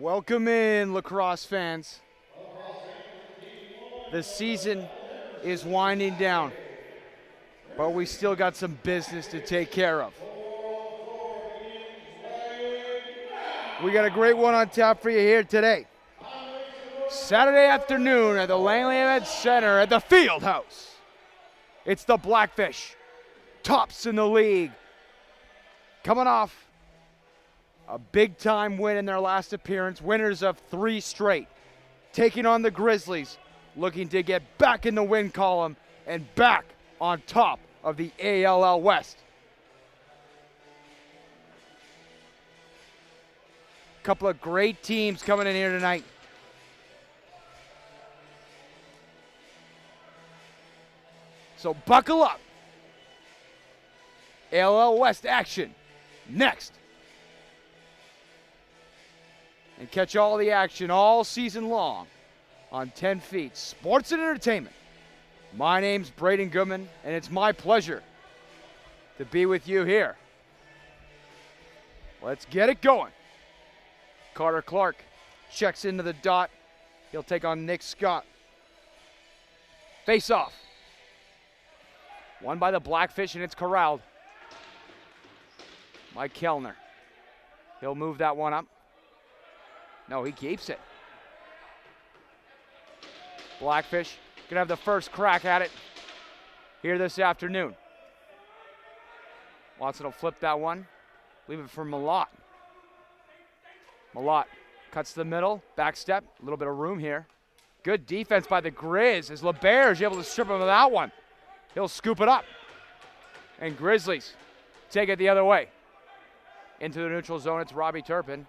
Welcome in, lacrosse fans. The season is winding down, but we still got some business to take care of. We got a great one on tap for you here today. Saturday afternoon at the Langley Event Center at the Field House. It's the Blackfish, tops in the league, coming off a big-time win in their last appearance, winners of 3 straight, taking on the Grizzlies, looking to get back in the win column and back on top of the ALL West. Couple of great teams coming in here tonight. So buckle up. ALL West action next. And catch all the action all season long on 10 Feet Sports and Entertainment. My name's Braden Goodman, and it's my pleasure to be with you here. Let's get it going. Carter Clark checks into the dot. He'll take on Nick Scott. Face off. Won by the Blackfish, and it's corralled. Mike Kellner. He'll move that one up. No, he keeps it. Blackfish gonna have the first crack at it here this afternoon. Watson will flip that one. Leave it for Malott. Malott cuts the middle, back step, a little bit of room here. Good defense by the Grizz as LeBear's able to strip him of that one. He'll scoop it up. And Grizzlies take it the other way. Into the neutral zone, it's Robbie Turpin.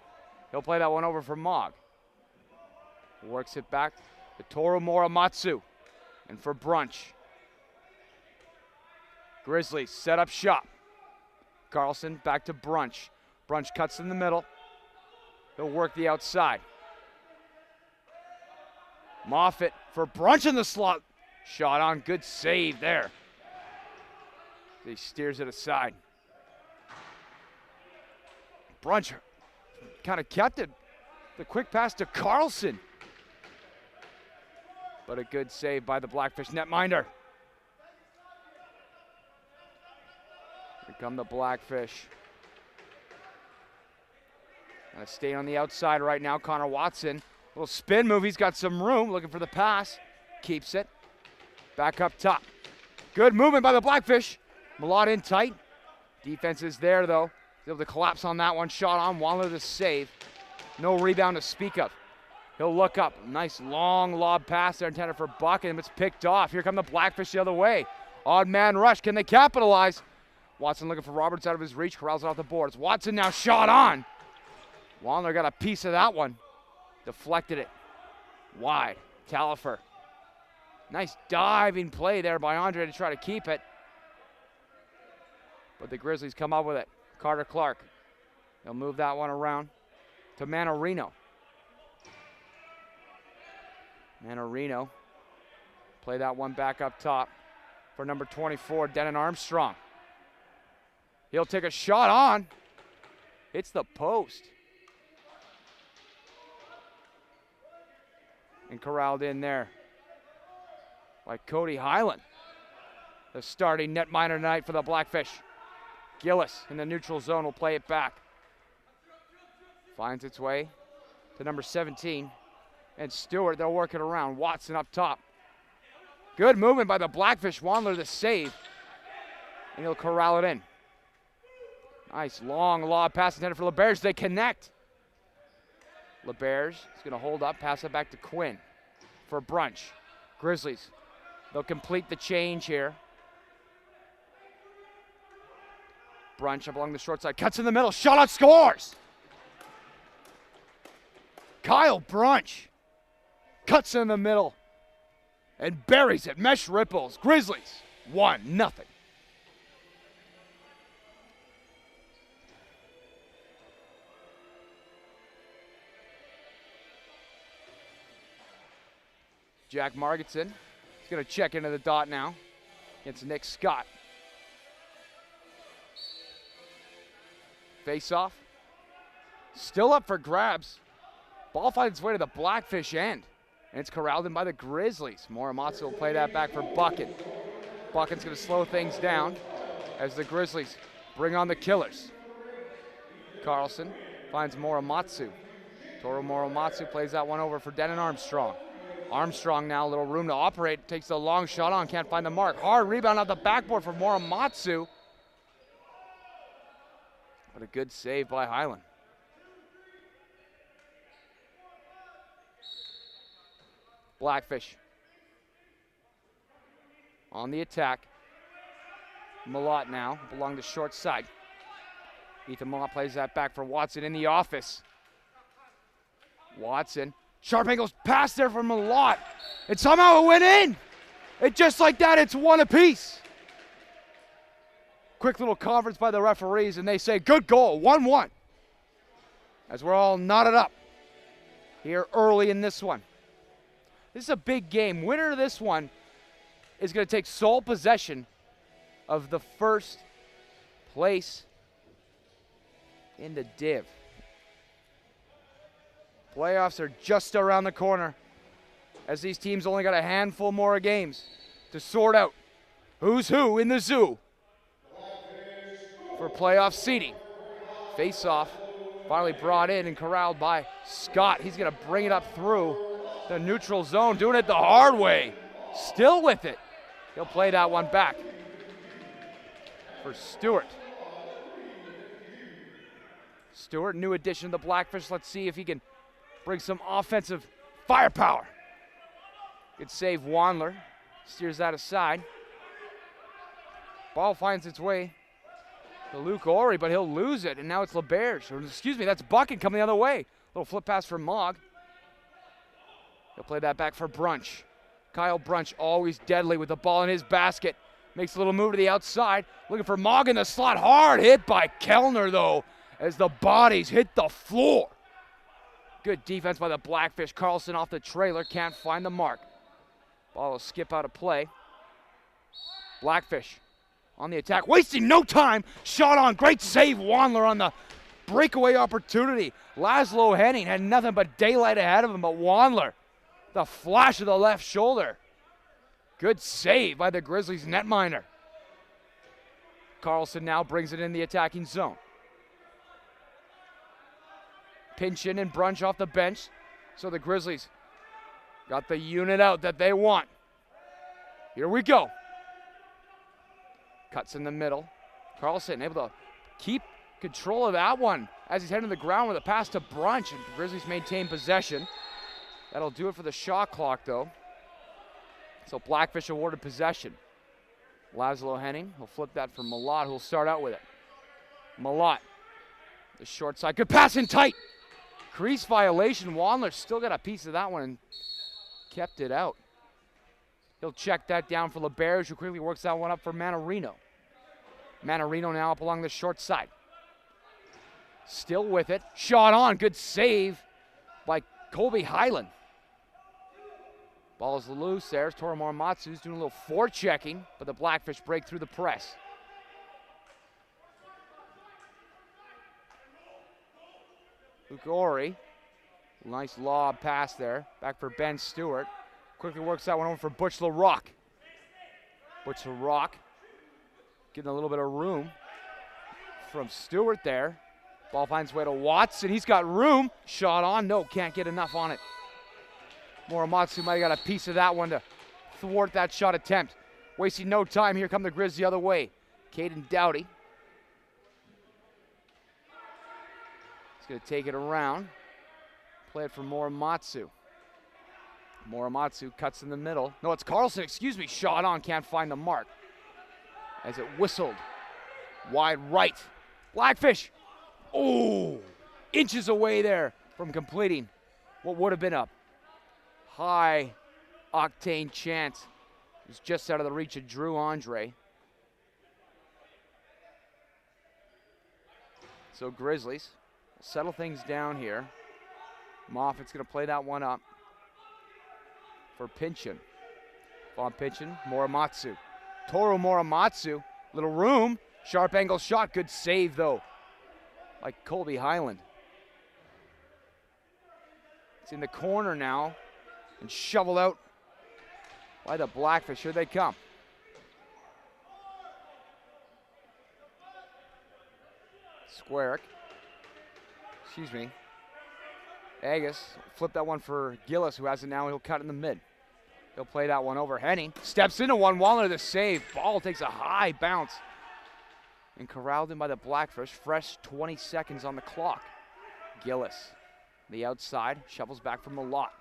He'll play that one over for Mogg. Works it back to Toru Muramatsu. And for Brunch. Grizzlies set up shop. Carlson back to Brunch. Brunch cuts in the middle. He'll work the outside. Moffitt for Brunch in the slot. Shot on, good save there. He steers it aside. Brunch kind of kept it. The quick pass to Carlson. But a good save by the Blackfish netminder. Here come the Blackfish. Gonna stay on the outside right now. Connor Watson. Little spin move. He's got some room. Looking for the pass. Keeps it. Back up top. Good movement by the Blackfish. Malott in tight. Defense is there though. He's able to collapse on that one. Shot on. Waller to save. No rebound to speak of. He'll look up. Nice long lob pass there intended for Buck, and it's picked off. Here come the Blackfish the other way. Odd man rush. Can they capitalize? Watson looking for Roberts out of his reach. Corrals it off the boards. Watson now shot on. Waller got a piece of that one. Deflected it. Wide. Talifer. Nice diving play there by Andre to try to keep it. But the Grizzlies come up with it. Carter Clark. They'll move that one around to Manorino. Manorino. Play that one back up top for number 24, Denon Armstrong. He'll take a shot on. Hits the post. And corralled in there by Cody Highland. The starting netminder tonight for the Blackfish. Gillis in the neutral zone will play it back. Finds its way to number 17. And Stewart, they'll work it around. Watson up top. Good movement by the Blackfish. Wandler the save. And he'll corral it in. Nice long lob pass intended for LeBears. They connect. LeBears is going to hold up, pass it back to Quinn for Brunch. Grizzlies, they'll complete the change here. Brunch up along the short side, cuts in the middle, shot out, scores! Kyle Brunch cuts in the middle and buries it. Mesh ripples. Grizzlies 1-0. Jack Margetson is going to check into the dot now against Nick Scott. Face off. Still up for grabs. Ball finds its way to the Blackfish end. And it's corralled in by the Grizzlies. Muramatsu will play that back for Buchan. Buchan's going to slow things down as the Grizzlies bring on the killers. Carlson finds Muramatsu. Toru Muramatsu plays that one over for Denon Armstrong. Armstrong now, a little room to operate. Takes the long shot on, can't find the mark. Hard rebound off the backboard for Muramatsu. But a good save by Highland. Blackfish on the attack. Malott now, belong to short side. Ethan Malott plays that back for Watson in the office. Watson, sharp angles pass there from Malott. And somehow it went in. It just like that, it's one apiece. Quick little conference by the referees, and they say, good goal, 1-1. As we're all knotted up here early in this one. This is a big game. Winner of this one is going to take sole possession of the first place in the div. Playoffs are just around the corner as these teams only got a handful more games to sort out who's who in the zoo for playoff seeding. Face-off finally brought in and corralled by Scott. He's going to bring it up through the neutral zone, doing it the hard way. Still with it. He'll play that one back for Stewart. Stewart, new addition to the Blackfish. Let's see if he can bring some offensive firepower. Good save, Wandler. Steers that aside. Ball finds its way to Luke Ori, but he'll lose it, and now it's LeBerge. Or, excuse me, that's Buchan coming the other way. Little flip pass for Mogg. He'll play that back for Brunch. Kyle Brunch, always deadly with the ball in his basket. Makes a little move to the outside. Looking for Mogg in the slot. Hard hit by Kellner, though, as the bodies hit the floor. Good defense by the Blackfish. Carlson off the trailer. Can't find the mark. Ball will skip out of play. Blackfish on the attack. Wasting no time. Shot on. Great save, Wandler, on the breakaway opportunity. Laszlo Henning had nothing but daylight ahead of him, but Wandler, the flash of the left shoulder. Good save by the Grizzlies netminder. Carlson now brings it in the attacking zone. Pinchin and Brunch off the bench. So the Grizzlies got the unit out that they want. Here we go. Cuts in the middle. Carlson able to keep control of that one as he's heading to the ground with a pass to Brunch, and the Grizzlies maintain possession. That'll do it for the shot clock, though. So Blackfish awarded possession. Laszlo Henning will flip that for Malott, who'll start out with it. Malott, the short side. Good pass in tight. Crease violation. Wandler still got a piece of that one and kept it out. He'll check that down for LeBerge, who quickly works that one up for Manarino. Manarino now up along the short side. Still with it. Shot on. Good save by Colby Highland. Ball is loose there. Toru Muramatsu's doing a little forechecking, but the Blackfish break through the press. Luke Ori. Nice lob pass there. Back for Ben Stewart. Quickly works that one over for Butch LaRock. Butch LaRock getting a little bit of room from Stewart there. Ball finds way to Watson. He's got room. Shot on. No, can't get enough on it. Muramatsu might have got a piece of that one to thwart that shot attempt. Wasting no time. Here come the Grizz the other way. Caden Doughty. He's going to take it around. Play it for Muramatsu. Muramatsu cuts in the middle. No, it's Carlson, excuse me. Shot on, can't find the mark. As it whistled. Wide right. Blackfish. Oh, inches away there from completing what would have been a high octane chance. It was just out of the reach of Drew Andre. So Grizzlies settle things down here. Moffitt's going to play that one up for Pinchin. Von Pinchin, Muramatsu. Toru Muramatsu, little room. Sharp angle shot, good save though, like Colby Highland. It's in the corner now and shoveled out by the Blackfish. Here they come. Squarick. Excuse me. Agus flip that one for Gillis, who has it now. He'll cut in the mid. He'll play that one over. Henning steps into one. Waller the save. Ball takes a high bounce and corralled in by the Blackfish. Fresh 20 seconds on the clock. Gillis, the outside, shovels back from the lot.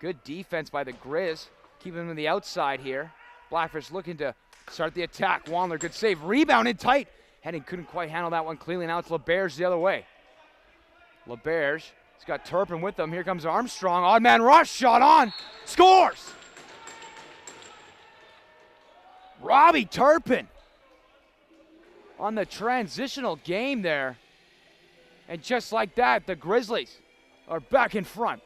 Good defense by the Grizz. Keeping him on the outside here. Blackfish looking to start the attack. Waller, good save. Rebound in tight. Henning couldn't quite handle that one cleanly. Now it's LeBerge the other way. LeBerge, he's got Turpin with him. Here comes Armstrong. Odd man rush, shot on. Scores! Robbie Turpin on the transitional game there. And just like that, the Grizzlies are back in front.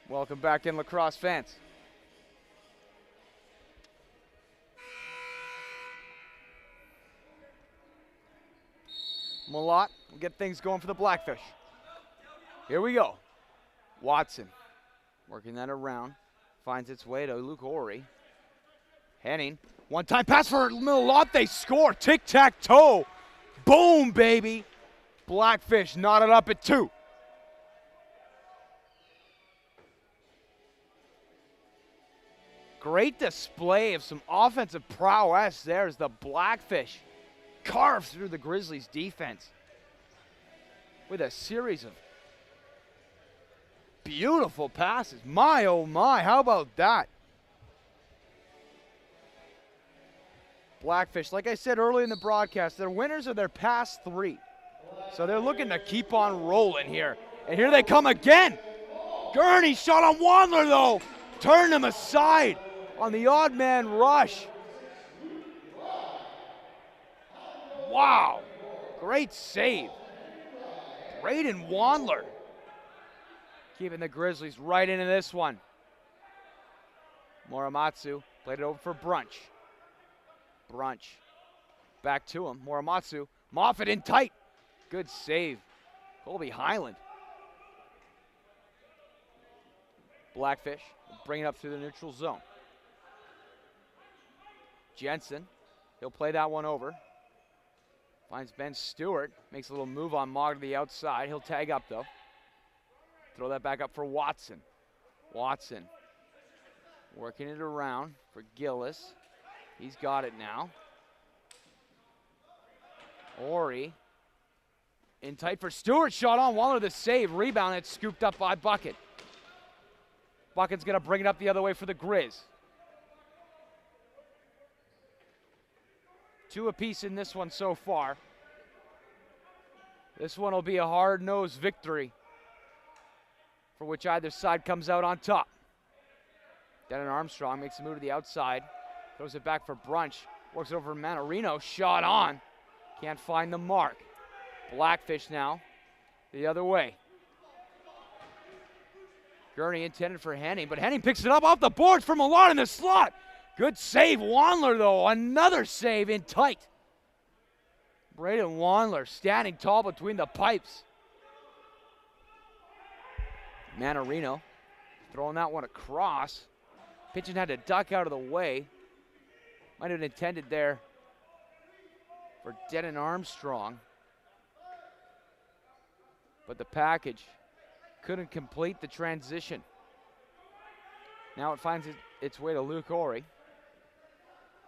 Welcome back in, lacrosse fans. Malott will get things going for the Blackfish. Here we go. Watson working that around. Finds its way to Luke Horry. Henning. One-time pass for Malott. They score. Tic-tac-toe. Boom, baby. Blackfish knotted up at 2. Great display of some offensive prowess there as the Blackfish carved through the Grizzlies' defense with a series of beautiful passes. My, oh my, how about that? Blackfish, like I said early in the broadcast, they're winners of their past 3. So they're looking to keep on rolling here. And here they come again. Gurney shot on Wandler though. Turned him aside on the odd man rush. Wow, great save. Braden Wandler keeping the Grizzlies right into this one. Muramatsu played it over for Brunch. Brunch back to him. Muramatsu, Moffat in tight. Good save. Colby Highland. Blackfish bring it up through the neutral zone. Jensen, he'll play that one over. Finds Ben Stewart, makes a little move on Mogg to the outside. He'll tag up though. Throw that back up for Watson. Watson working it around for Gillis. He's got it now. Ori in tight for Stewart. Shot on. Waller the save. Rebound. It's scooped up by Bucket. Bucket's going to bring it up the other way for the Grizz. 2 apiece in this one so far. This one will be a hard-nosed victory for which either side comes out on top. Denon Armstrong makes a move to the outside. Throws it back for Brunch. Works it over Manarino. Shot on. Can't find the mark. Blackfish now the other way. Gurney intended for Henning, but Henning picks it up off the boards from Malott in the slot. Good save, Wandler though. Another save in tight. Braden Wandler standing tall between the pipes. Manarino throwing that one across. Pitchin had to duck out of the way. Might have been intended there for Denon Armstrong. But the package couldn't complete the transition. Now it finds its way to Luke Horry.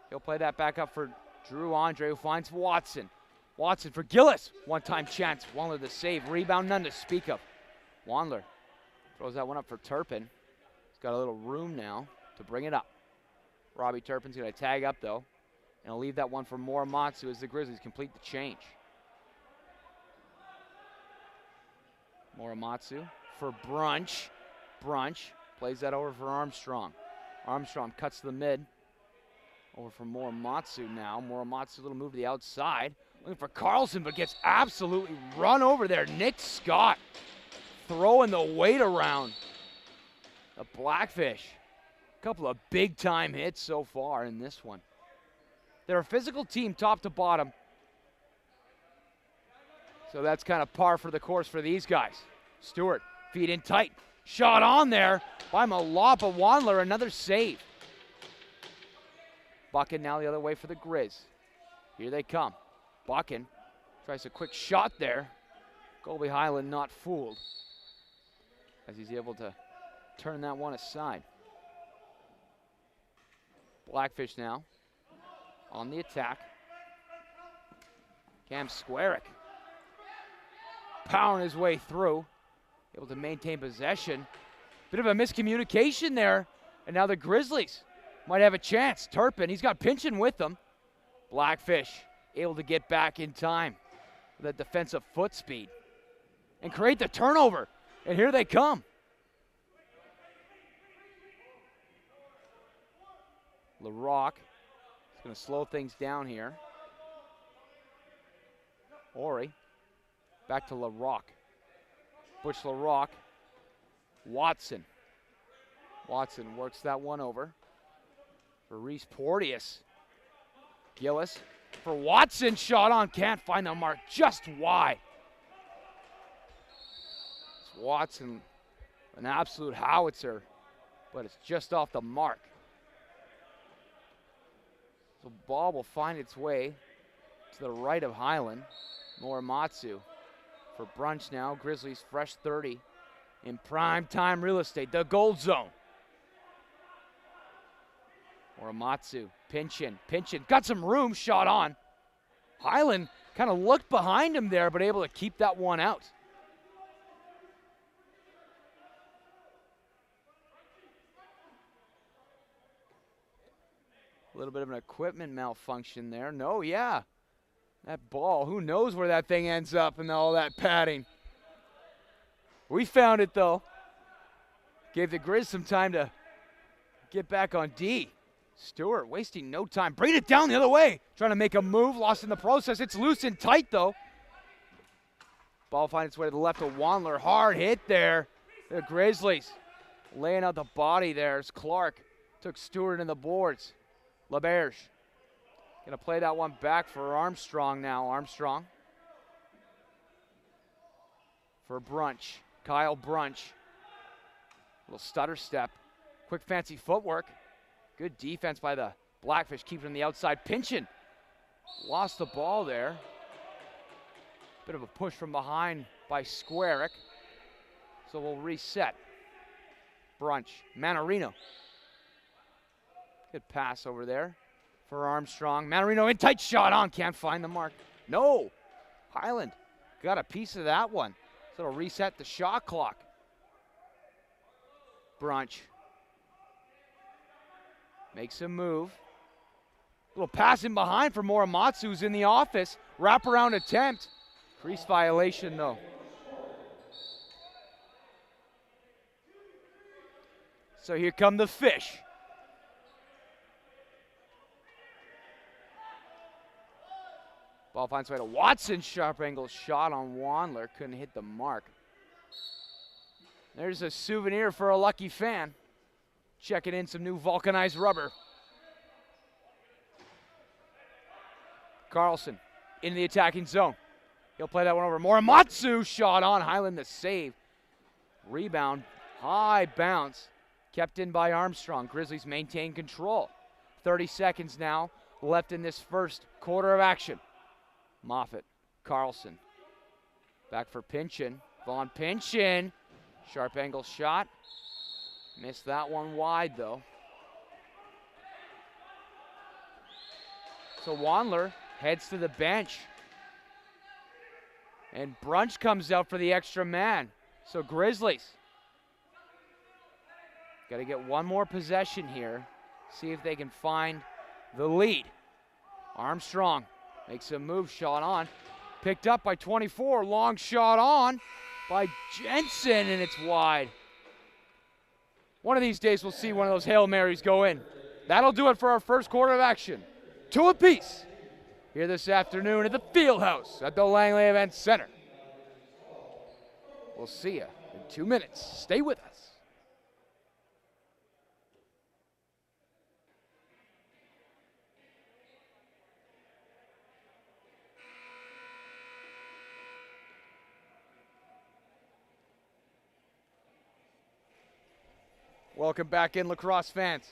He'll play that back up for Drew Andre, who finds Watson. Watson for Gillis. One-time chance. Wandler the save. Rebound, none to speak of. Wandler throws that one up for Turpin. He's got a little room now to bring it up. Robbie Turpin's going to tag up, though. And he'll leave that one for Muramatsu as the Grizzlies complete the change. Muramatsu for Brunch. Brunch plays that over for Armstrong. Armstrong cuts to the mid. Over for Muramatsu now. Muramatsu, a little move to the outside. Looking for Carlson, but gets absolutely run over there. Nick Scott throwing the weight around. The Blackfish couple of big-time hits so far in this one. They're a physical team top to bottom. So that's kind of par for the course for these guys. Stewart, feet in tight. Shot on there by Malapa Wandler, another save. Buchan now the other way for the Grizz. Here they come. Buchan tries a quick shot there. Colby Highland not fooled as he's able to turn that one aside. Blackfish now on the attack. Cam Squarick powering his way through, able to maintain possession. Bit of a miscommunication there, and now the Grizzlies might have a chance. Turpin, he's got Pinchin with them. Blackfish able to get back in time with that defensive foot speed and create the turnover, and here they come. LaRock is going to slow things down here. Ori back to LaRock. Butch LaRock. Watson. Watson works that one over for Reese Porteous. Gillis for Watson. Shot on. Can't find the mark. Just wide. It's Watson, an absolute howitzer, but it's just off the mark. So ball will find its way to the right of Highland. Morimatsu for brunch now. Grizzlies fresh 30 in prime time real estate. The gold zone. Morimatsu, Pinchin, got some room, shot on. Highland kind of looked behind him there, but able to keep that one out. A little bit of an equipment malfunction there. No, yeah. That ball, who knows where that thing ends up in all that padding. We found it, though. Gave the Grizz some time to get back on D. Stewart wasting no time. Bring it down the other way. Trying to make a move, lost in the process. It's loose and tight, though. Ball finds its way to the left of Wandler. Hard hit there. The Grizzlies laying out the body there as Clark took Stewart in the boards. LaBerge gonna play that one back for Armstrong now. Armstrong for Brunch. Kyle Brunch. Little stutter step. Quick fancy footwork. Good defense by the Blackfish, keeping on the outside. Pinchin lost the ball there. Bit of a push from behind by Squarick. So we'll reset. Brunch. Manarino. Good pass over there for Armstrong. Manarino in tight, shot on. Can't find the mark. No. Highland got a piece of that one. So it'll reset the shot clock. Brunch makes a move. Little pass in behind for Morimatsu, who's in the office. Wraparound attempt. Crease violation, though. So here come the Fish. Ball finds way to Watson. Sharp angle shot on Wandler. Couldn't hit the mark. There's a souvenir for a lucky fan. Checking in some new vulcanized rubber. Carlson into the attacking zone. He'll play that one over. Morimatsu, shot on. Highland the save. Rebound. High bounce. Kept in by Armstrong. Grizzlies maintain control. 30 seconds now left in this first quarter of action. Moffitt, Carlson. Back for Pinchin. Vaughn Pinchin. Sharp angle shot. Missed that one wide, though. So Wandler heads to the bench. And Brunch comes out for the extra man. So Grizzlies got to get one more possession here. See if they can find the lead. Armstrong makes a move, shot on. Picked up by 24, long shot on by Jensen, and it's wide. One of these days we'll see one of those Hail Marys go in. That'll do it for our first quarter of action. 2 apiece here this afternoon at the Fieldhouse at the Langley Event Center. We'll see you in 2 minutes. Stay with us. Welcome back in, lacrosse fans.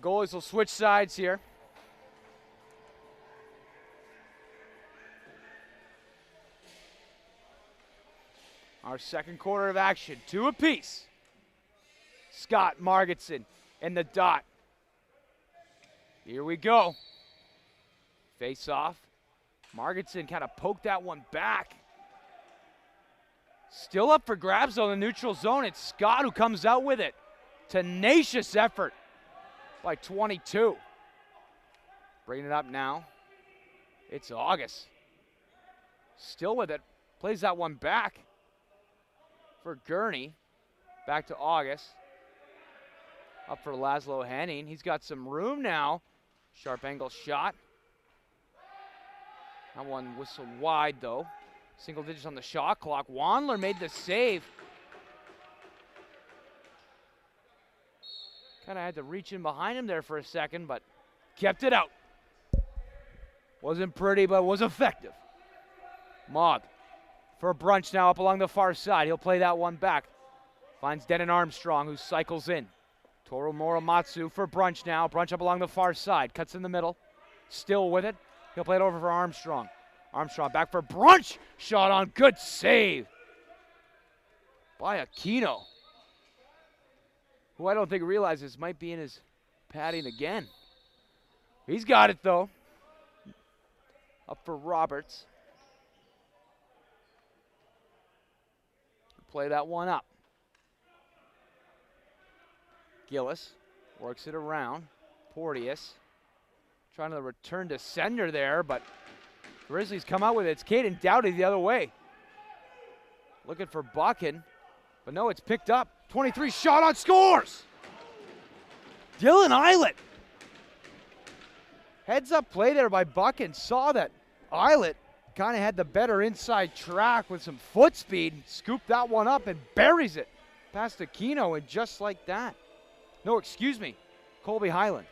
Goalies will switch sides here. Our second quarter of action, 2 apiece. Scott Margetson in the dot. Here we go. Face off. Margetson kind of poked that one back. Still up for grabs on the neutral zone. It's Scott who comes out with it. Tenacious effort by 22. Bringing it up now. It's August. Still with it. Plays that one back for Gurney. Back to August. Up for Laszlo Henning. He's got some room now. Sharp angle shot. That one whistled wide though. Single digits on the shot clock. Wandler made the save. Kind of had to reach in behind him there for a second, but kept it out. Wasn't pretty, but was effective. Mog for Brunch now up along the far side. He'll play that one back. Finds Denon Armstrong, who cycles in. Toru Muramatsu for Brunch now. Brunch up along the far side. Cuts in the middle. Still with it. He'll play it over for Armstrong. Armstrong back for Brunch. Shot on. Good save by Aquino, who I don't think realizes might be in his padding again. He's got it though. Up for Roberts. Play that one up. Gillis works it around. Porteous trying to return to sender there, but Grizzlies come out with it. It's Caden Dowdy the other way. Looking for Buchan, but no, it's picked up. 23 shot on, scores! Dylan Eilert. Heads up play there by Buchan. Saw that Eilert kind of had the better inside track with some foot speed. Scooped that one up and buries it past Aquino, and just like that. No, excuse me, Colby Highland.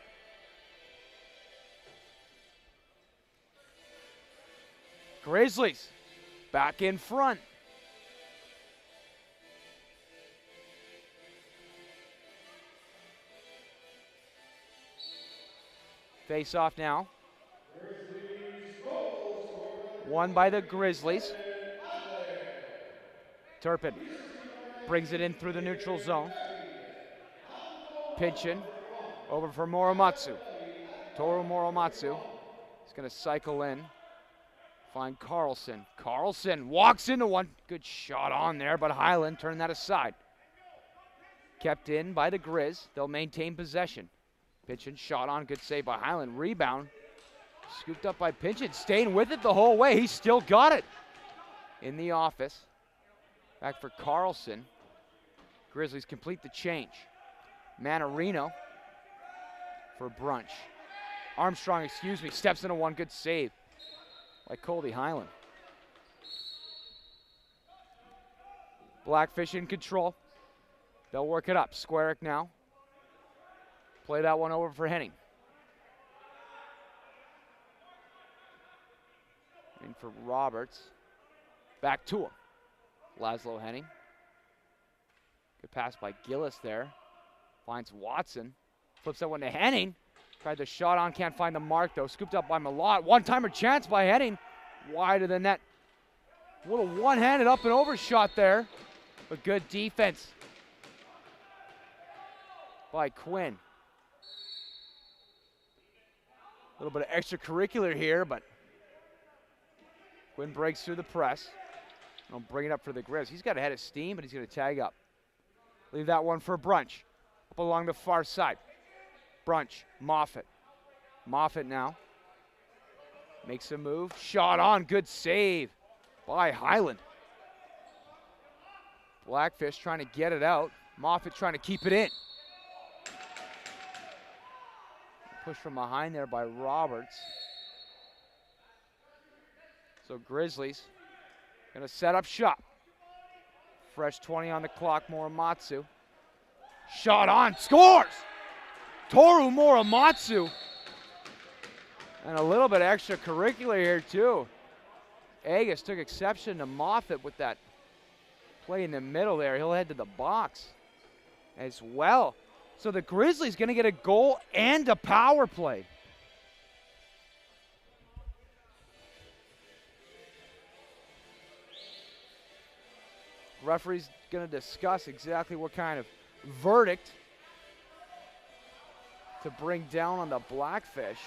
Grizzlies back in front. Face off now. Won by the Grizzlies. Turpin brings it in through the neutral zone. Pinchin over for Muramatsu. Toru Muramatsu is going to cycle in. Find Carlson. Carlson walks into one. Good shot on there, but Highland turned that aside. Kept in by the Grizz. They'll maintain possession. Pinchin shot on. Good save by Highland. Rebound. Scooped up by Pinchin. Staying with it the whole way. He still got it. In the office. Back for Carlson. Grizzlies complete the change. Manarino for Brunch. Armstrong, steps into one. Good save by Colby Highland. Blackfish in control. They'll work it up. Squarick now. Play that one over for Henning. In for Roberts. Back to him. Laszlo Henning. Good pass by Gillis there. Finds Watson. Flips that one to Henning. Tried the shot on, can't find the mark though. Scooped up by Malott. One-timer chance by Henning. Wide of the net. A little one-handed up and over shot there. But good defense by Quinn. A little bit of extracurricular here, but Quinn breaks through the press. I'll bring it up for the Grizz. He's got a head of steam, but he's going to tag up. Leave that one for Brunch. Up along the far side. Brunch, Moffitt. Moffitt now. Makes a move. Shot on. Good save by Highland. Blackfish trying to get it out. Moffitt trying to keep it in. Push from behind there by Roberts. So Grizzlies going to set up shop. Fresh 20 on the clock, Muramatsu. Shot on, scores! Toru Muramatsu. And a little bit extracurricular here too. Agus took exception to Moffitt with that play in the middle there. He'll head to the box. as well. So the Grizzlies going to get a goal and a power play. Referee's going to discuss exactly what kind of verdict to bring down on the Blackfish.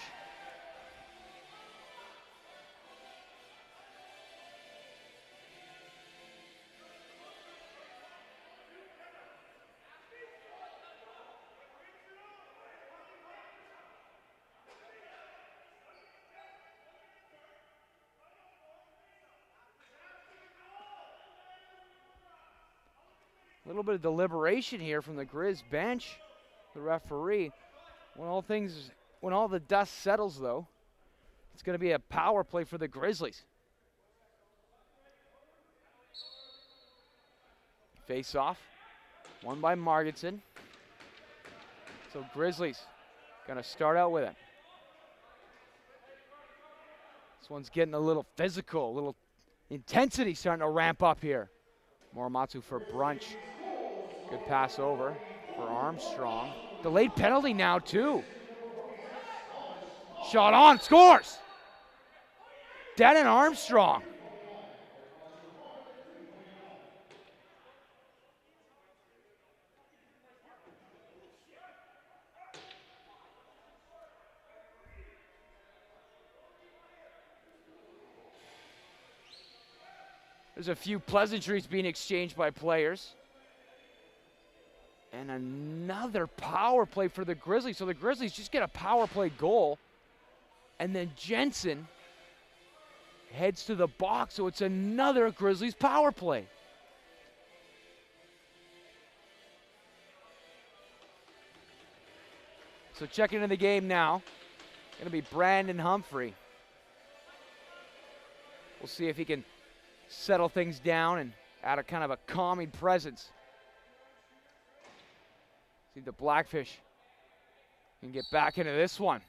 A little bit of deliberation here from the Grizz bench, the referee. When all the dust settles, though, it's going to be a power play for the Grizzlies. Face off, won by Marginson. So Grizzlies going to start out with it. This one's getting a little physical, a little intensity starting to ramp up here. Morimatsu for Brunch. Good pass over for Armstrong. Delayed penalty now, too. Shot on, scores! Denon Armstrong. There's a few pleasantries being exchanged by players. And another power play for the Grizzlies. So the Grizzlies just get a power play goal. And then Jensen heads to the box. So it's another Grizzlies power play. So checking into the game now. Going to be Brandon Humphrey. We'll see if he can settle things down and add a kind of a calming presence. See the Blackfish can get back into this one.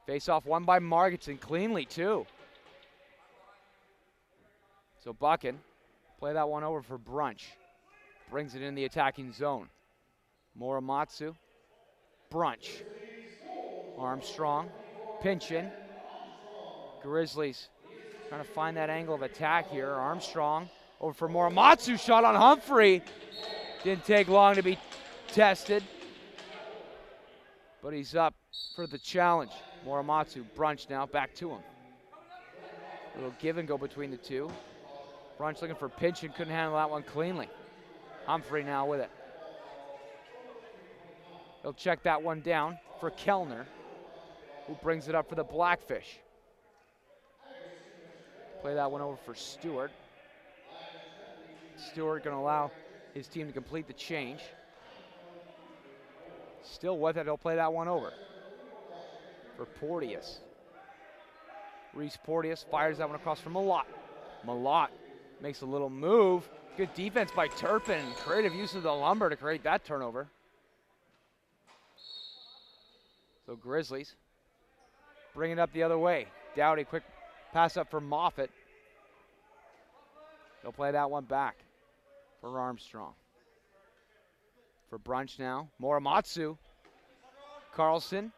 Face off won by Marginson cleanly too. So Buchan, play that one over for Brunch. Brings it in the attacking zone. Morimatsu, Brunch. Armstrong, pinch in. Grizzlies trying to find that angle of attack here. Armstrong over for Morimatsu, shot on Humphrey. Didn't take long to be tested, but he's up for the challenge. Morimatsu, Brunch now, back to him. A little give and go between the two. Brunch looking for pinch and couldn't handle that one cleanly. Humphrey now with it. He'll check that one down for Kellner, who brings it up for the Blackfish. Play that one over for Stewart. Stewart going to allow his team to complete the change. Still with it, he'll play that one over for Porteous. Reese Porteous fires that one across for Malott. Malott makes a little move. Good defense by Turpin. Creative use of the lumber to create that turnover. So Grizzlies bring it up the other way. Dowdy, quick pass up for Moffitt. They'll play that one back for Armstrong. For Brunch now, Morimatsu. Carlson,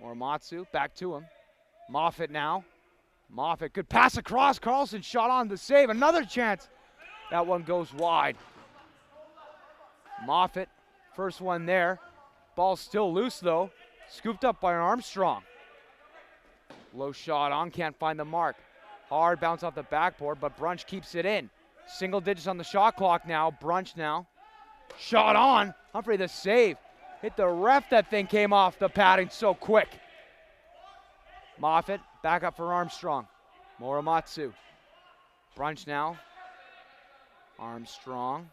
Morimatsu, back to him. Moffitt now. Moffitt, good pass across. Carlson shot on the save. Another chance. That one goes wide. Moffitt, first one there. Ball's still loose though. Scooped up by Armstrong. Low shot on, can't find the mark. Hard bounce off the backboard, but Brunch keeps it in. Single digits on the shot clock now. Brunch now. Shot on. Humphrey the save. Hit the ref, that thing came off the padding so quick. Moffitt, back up for Armstrong. Morimatsu. Brunch now. Armstrong.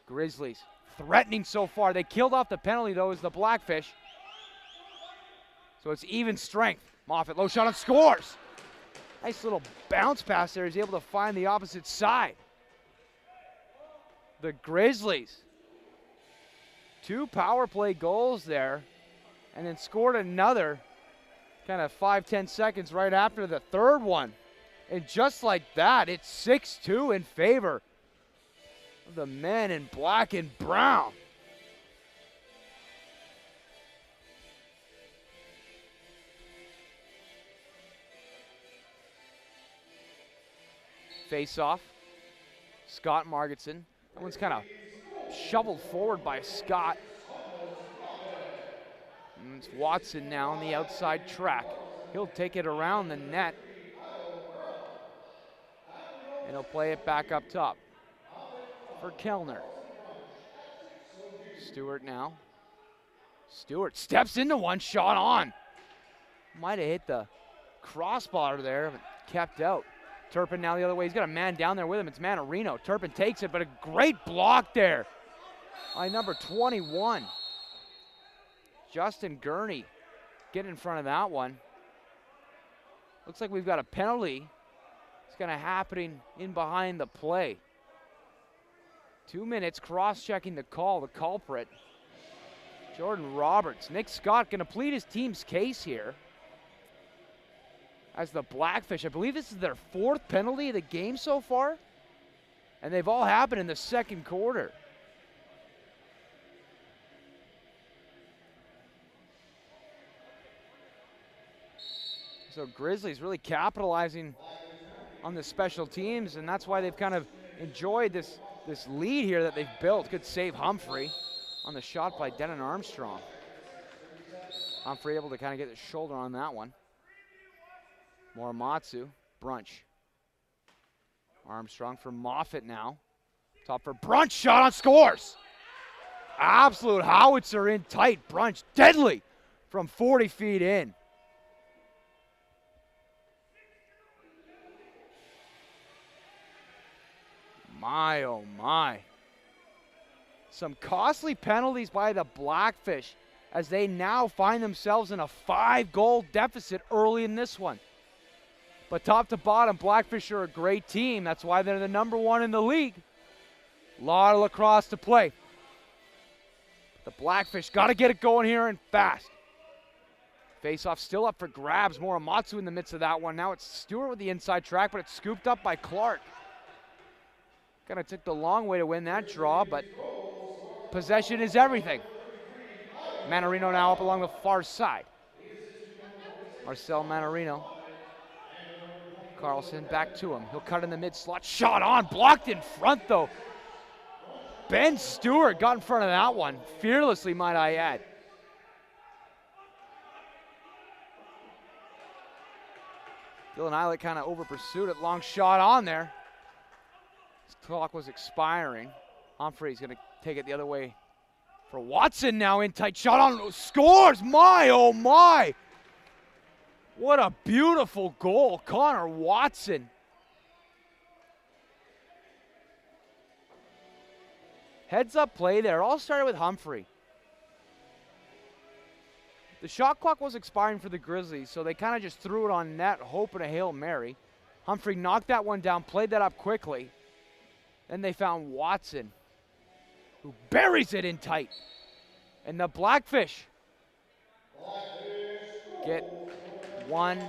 Grizzlies threatening so far. They killed off the penalty though as the Blackfish. So it's even strength. Moffitt, low shot and scores. Nice little bounce pass there. He's able to find the opposite side. The Grizzlies. 2 power play goals there, and then scored another kind of 5-10 seconds right after the third one. And just like that, it's 6-2 in favor of the men in black and brown. face off. Scott Margetson. That one's kind of shoveled forward by Scott. And it's Watson now on the outside track. He'll take it around the net. And he'll play it back up top for Kellner. Stewart now. Stewart steps into one, shot on. Might have hit the crossbar there, but kept out. Turpin now the other way. He's got a man down there with him. It's Manarino. Turpin takes it, but a great block there by number 21. Justin Gurney getting in front of that one. Looks like we've got a penalty. It's going to happen in behind the play. 2 minutes, cross-checking the call, the culprit. Jordan Roberts. Nick Scott going to plead his team's case here as the Blackfish. I believe this is their 4th penalty of the game so far, and they've all happened in the second quarter. So Grizzlies really capitalizing on the special teams, and that's why they've kind of enjoyed this lead here that they've built. Good save, Humphrey, on the shot by Denon Armstrong. Humphrey able to kind of get his shoulder on that one. Morimatsu, Brunch. Armstrong for Moffitt now. Top for Brunch, shot on, scores! Absolute howitzer in tight. Brunch, deadly from 40 feet in. My, oh my. Some costly penalties by the Blackfish as they now find themselves in a 5-goal deficit early in this one. But top to bottom, Blackfish are a great team. That's why they're the number 1 in the league. A lot of lacrosse to play. The Blackfish got to get it going here and fast. Face-off still up for grabs. Morimatsu in the midst of that one. Now it's Stewart with the inside track, but it's scooped up by Clark. Kind of took the long way to win that draw, but possession is everything. Manarino now up along the far side. Marcel Manarino. Carlson back to him. He'll cut in the mid-slot. Shot on, blocked in front though. Ben Stewart got in front of that one. Fearlessly, might I add. Dylan Eilert kind of over-pursued it. Long shot on there. His clock was expiring. Humphrey's going to take it the other way for Watson now in tight. Shot on, scores! My, oh my! What a beautiful goal, Connor Watson. Heads up play there, all started with Humphrey. The shot clock was expiring for the Grizzlies, so they kind of just threw it on net, hoping a Hail Mary. Humphrey knocked that one down, played that up quickly. Then they found Watson, who buries it in tight. And the Blackfish get one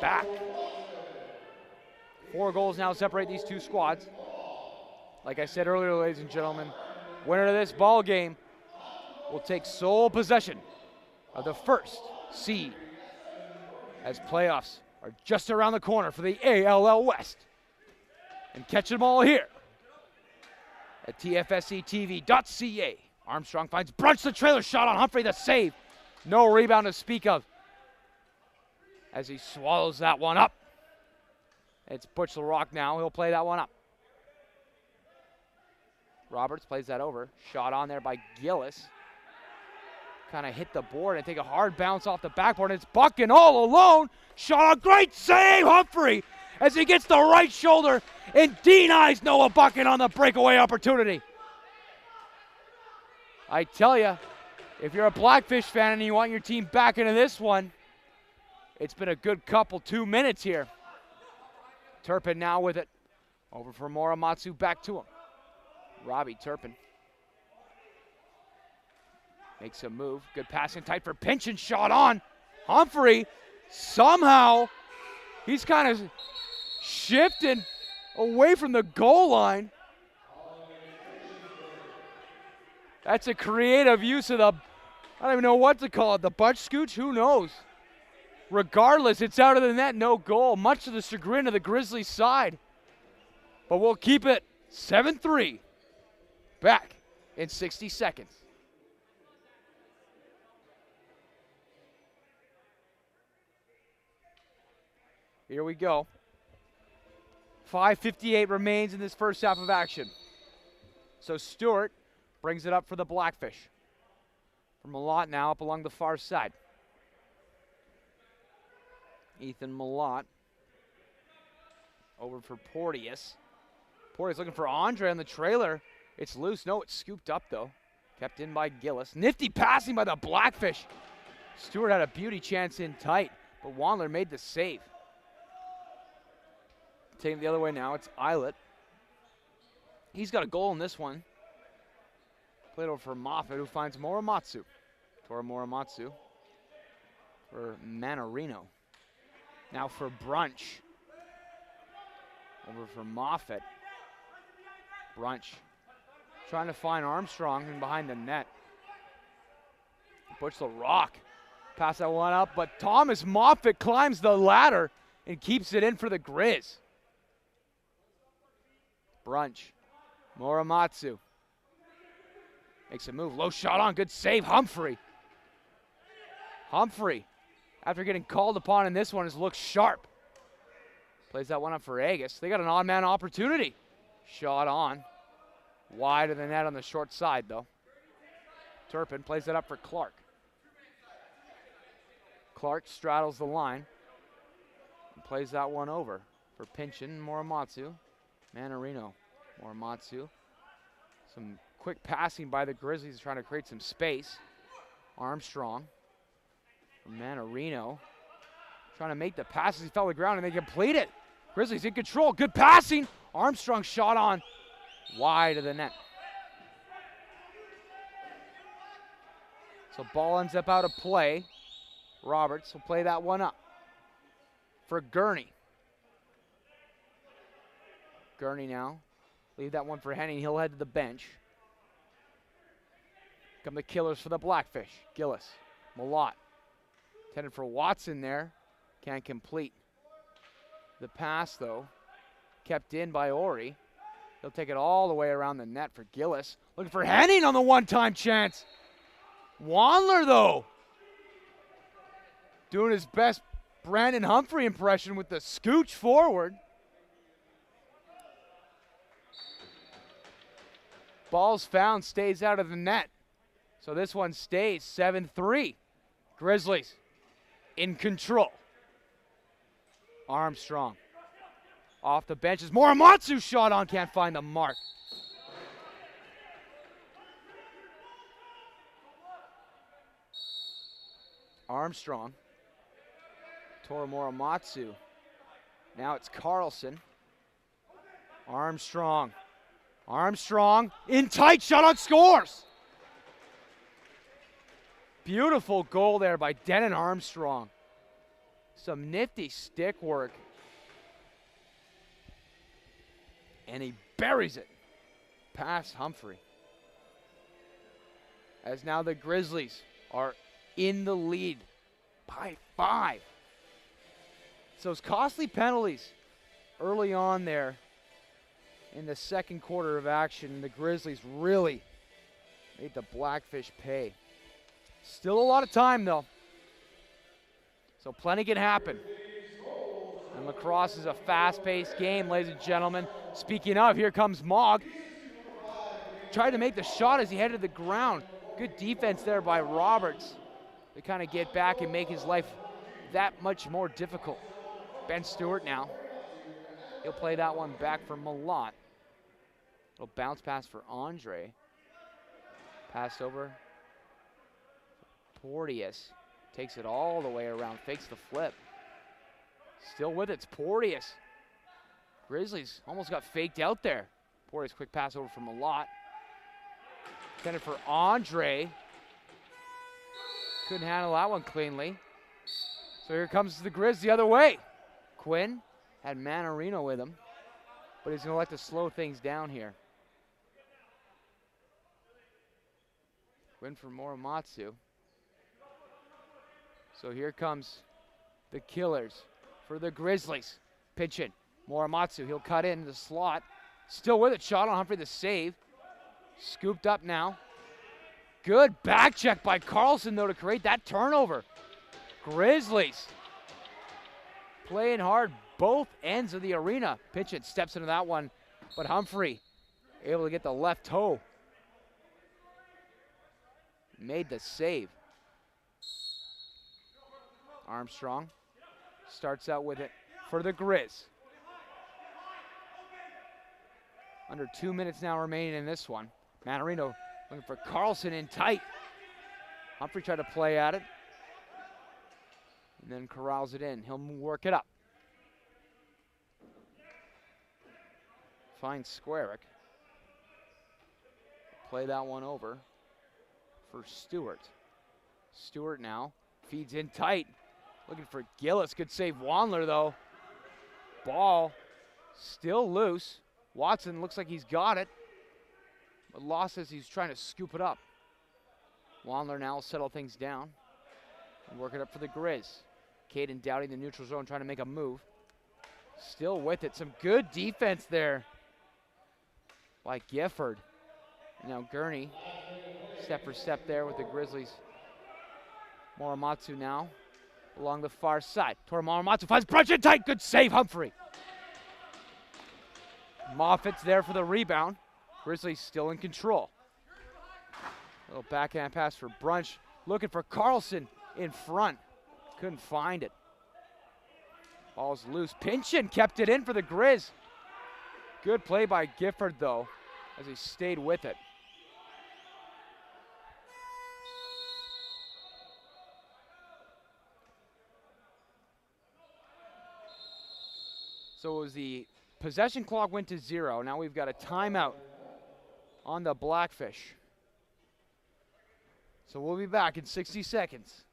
back. 4 goals now separate these two squads. Like I said earlier, ladies and gentlemen, winner of this ball game will take sole possession of the first seed as playoffs are just around the corner for the ALL West. And catch them all here at tfsctv.ca. Armstrong finds Brunch, the trailer shot on Humphrey, the save. No rebound to speak of as he swallows that one up. It's Butch LaRock now. He'll play that one up. Roberts plays that over. Shot on there by Gillis. Kind of hit the board and take a hard bounce off the backboard. It's Buckin all alone. Shot, a great save, Humphrey, as he gets the right shoulder and denies Noah Buckin on the breakaway opportunity. I tell you, if you're a Blackfish fan and you want your team back into this one, it's been a good couple 2 minutes here. Turpin now with it. Over for Morimatsu, back to him. Robbie Turpin makes a move. Good passing tight for Pinch and shot on. Humphrey, somehow, he's kind of shifting away from the goal line. That's a creative use of the, I don't even know what to call it, the butt scooch, who knows? Regardless, it's out of the net, no goal, much to the chagrin of the Grizzlies side. but we'll keep it 7-3. Back in 60 seconds. Here we go. 5:58 remains in this first half of action. So Stewart brings it up for the Blackfish. From Malott now up along the far side. Ethan Malott over for Porteous. Porteous looking for Andre on the trailer. It's loose. No, it's scooped up though. Kept in by Gillis. Nifty passing by the Blackfish. Stewart had a beauty chance in tight, but Wandler made the save. Taking it the other way now, it's Eilert. He's got a goal in this one. Played over for Moffat, who finds Morimatsu. Tora Morimatsu for Manarino. Now for Brunch. Over for Moffat. Brunch trying to find Armstrong and behind the net. Butch LaRock. Pass that one up, but Thomas Moffat climbs the ladder and keeps it in for the Grizz. Brunch. Morimatsu. Makes a move. Low shot on. Good save. Humphrey. Humphrey, after getting called upon in this one, has looked sharp. Plays that one up for Agus. They got an odd man opportunity. Shot on. Wide of the net on the short side, though. Turpin plays it up for Clark. Clark straddles the line and plays that one over for Pinchin. Morimatsu. Manarino. Morimatsu. Some quick passing by the Grizzlies trying to create some space. Armstrong. Manarino. Trying to make the passes. He fell to the ground and they complete it. Grizzlies in control. Good passing. Armstrong shot on. Wide of the net. So ball ends up out of play. Roberts will play that one up for Gurney. Gurney now. Leave that one for Henning. He'll head to the bench. Come the killers for the Blackfish. Gillis. Malott. Intended for Watson there. Can't complete. The pass, though, kept in by Ori. He'll take it all the way around the net for Gillis. Looking for Henning on the one-time chance. Wandler, though, doing his best Brandon Humphrey impression with the scooch forward. Ball's found, stays out of the net. So this one stays 7-3. Grizzlies in control. Armstrong off the benches. Morimatsu shot on, can't find the mark. Armstrong. Tora Morimatsu. Now it's Carlson. Armstrong. Armstrong in tight, shot on, scores. Beautiful goal there by Denon Armstrong. Some nifty stick work. And he buries it past Humphrey. As now the Grizzlies are in the lead by 5. So it's costly penalties early on there in the second quarter of action. The Grizzlies really made the Blackfish pay. Still a lot of time, though. So plenty can happen. And lacrosse is a fast-paced game, ladies and gentlemen. Speaking of, here comes Mogg. Tried to make the shot as he headed to the ground. Good defense there by Roberts to kind of get back and make his life that much more difficult. Ben Stewart now. He'll play that one back for Malott. Little bounce pass for Andre. Pass over. Porteous takes it all the way around, fakes the flip. Still with it, it's Porteous. Grizzlies almost got faked out there. Porteous quick pass over from Malott. Intended for Andre. Couldn't handle that one cleanly. So here comes the Grizz the other way. Quinn had Manarino with him, but he's going to like to slow things down here. Quinn for Morimatsu. So here comes the killers for the Grizzlies. Pitch in. Morimatsu, he'll cut in the slot. Still with it. Shot on Humphrey, the save. Scooped up now. Good back check by Carlson, though, to create that turnover. Grizzlies playing hard both ends of the arena. Pitchett steps into that one, but Humphrey able to get the left toe. Made the save. Armstrong starts out with it for the Grizz. Under 2 minutes now remaining in this one. Manarino looking for Carlson in tight. Humphrey tried to play at it. And then corrals it in. He'll work it up. Finds Squarick. Play that one over for Stewart. Stewart now feeds in tight. Looking for Gillis. Good save Wandler, though. Ball still loose. Watson looks like he's got it, but Law says he's trying to scoop it up. Wandler now will settle things down and work it up for the Grizz. Caden Dowdy in the neutral zone trying to make a move. Still with it. Some good defense there by Gifford. Now Gurney, step for step there with the Grizzlies. Morimatsu now along the far side. Tora Morimatsu finds Brunch in tight. Good save, Humphrey. Moffitt's there for the rebound. Grizzlies still in control. Little backhand pass for Brunch. Looking for Carlson in front. Couldn't find it. Ball's loose. Pinchin kept it in for the Grizz. Good play by Gifford, though, as he stayed with it. So it was the possession clock went to 0. Now we've got a timeout on the Blackfish. So we'll be back in 60 seconds.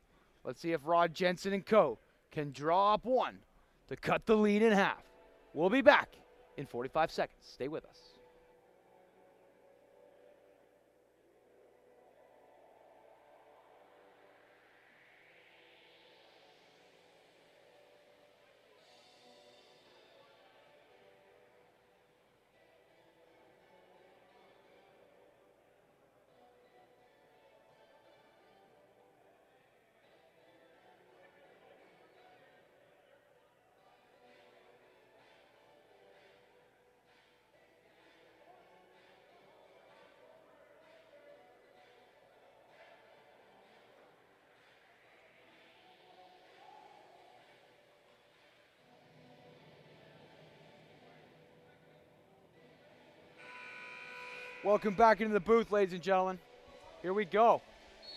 Let's see if Rod Jensen and co. can draw up one to cut the lead in half. We'll be back in 45 seconds. Stay with us. Welcome back into the booth, ladies and gentlemen. Here we go.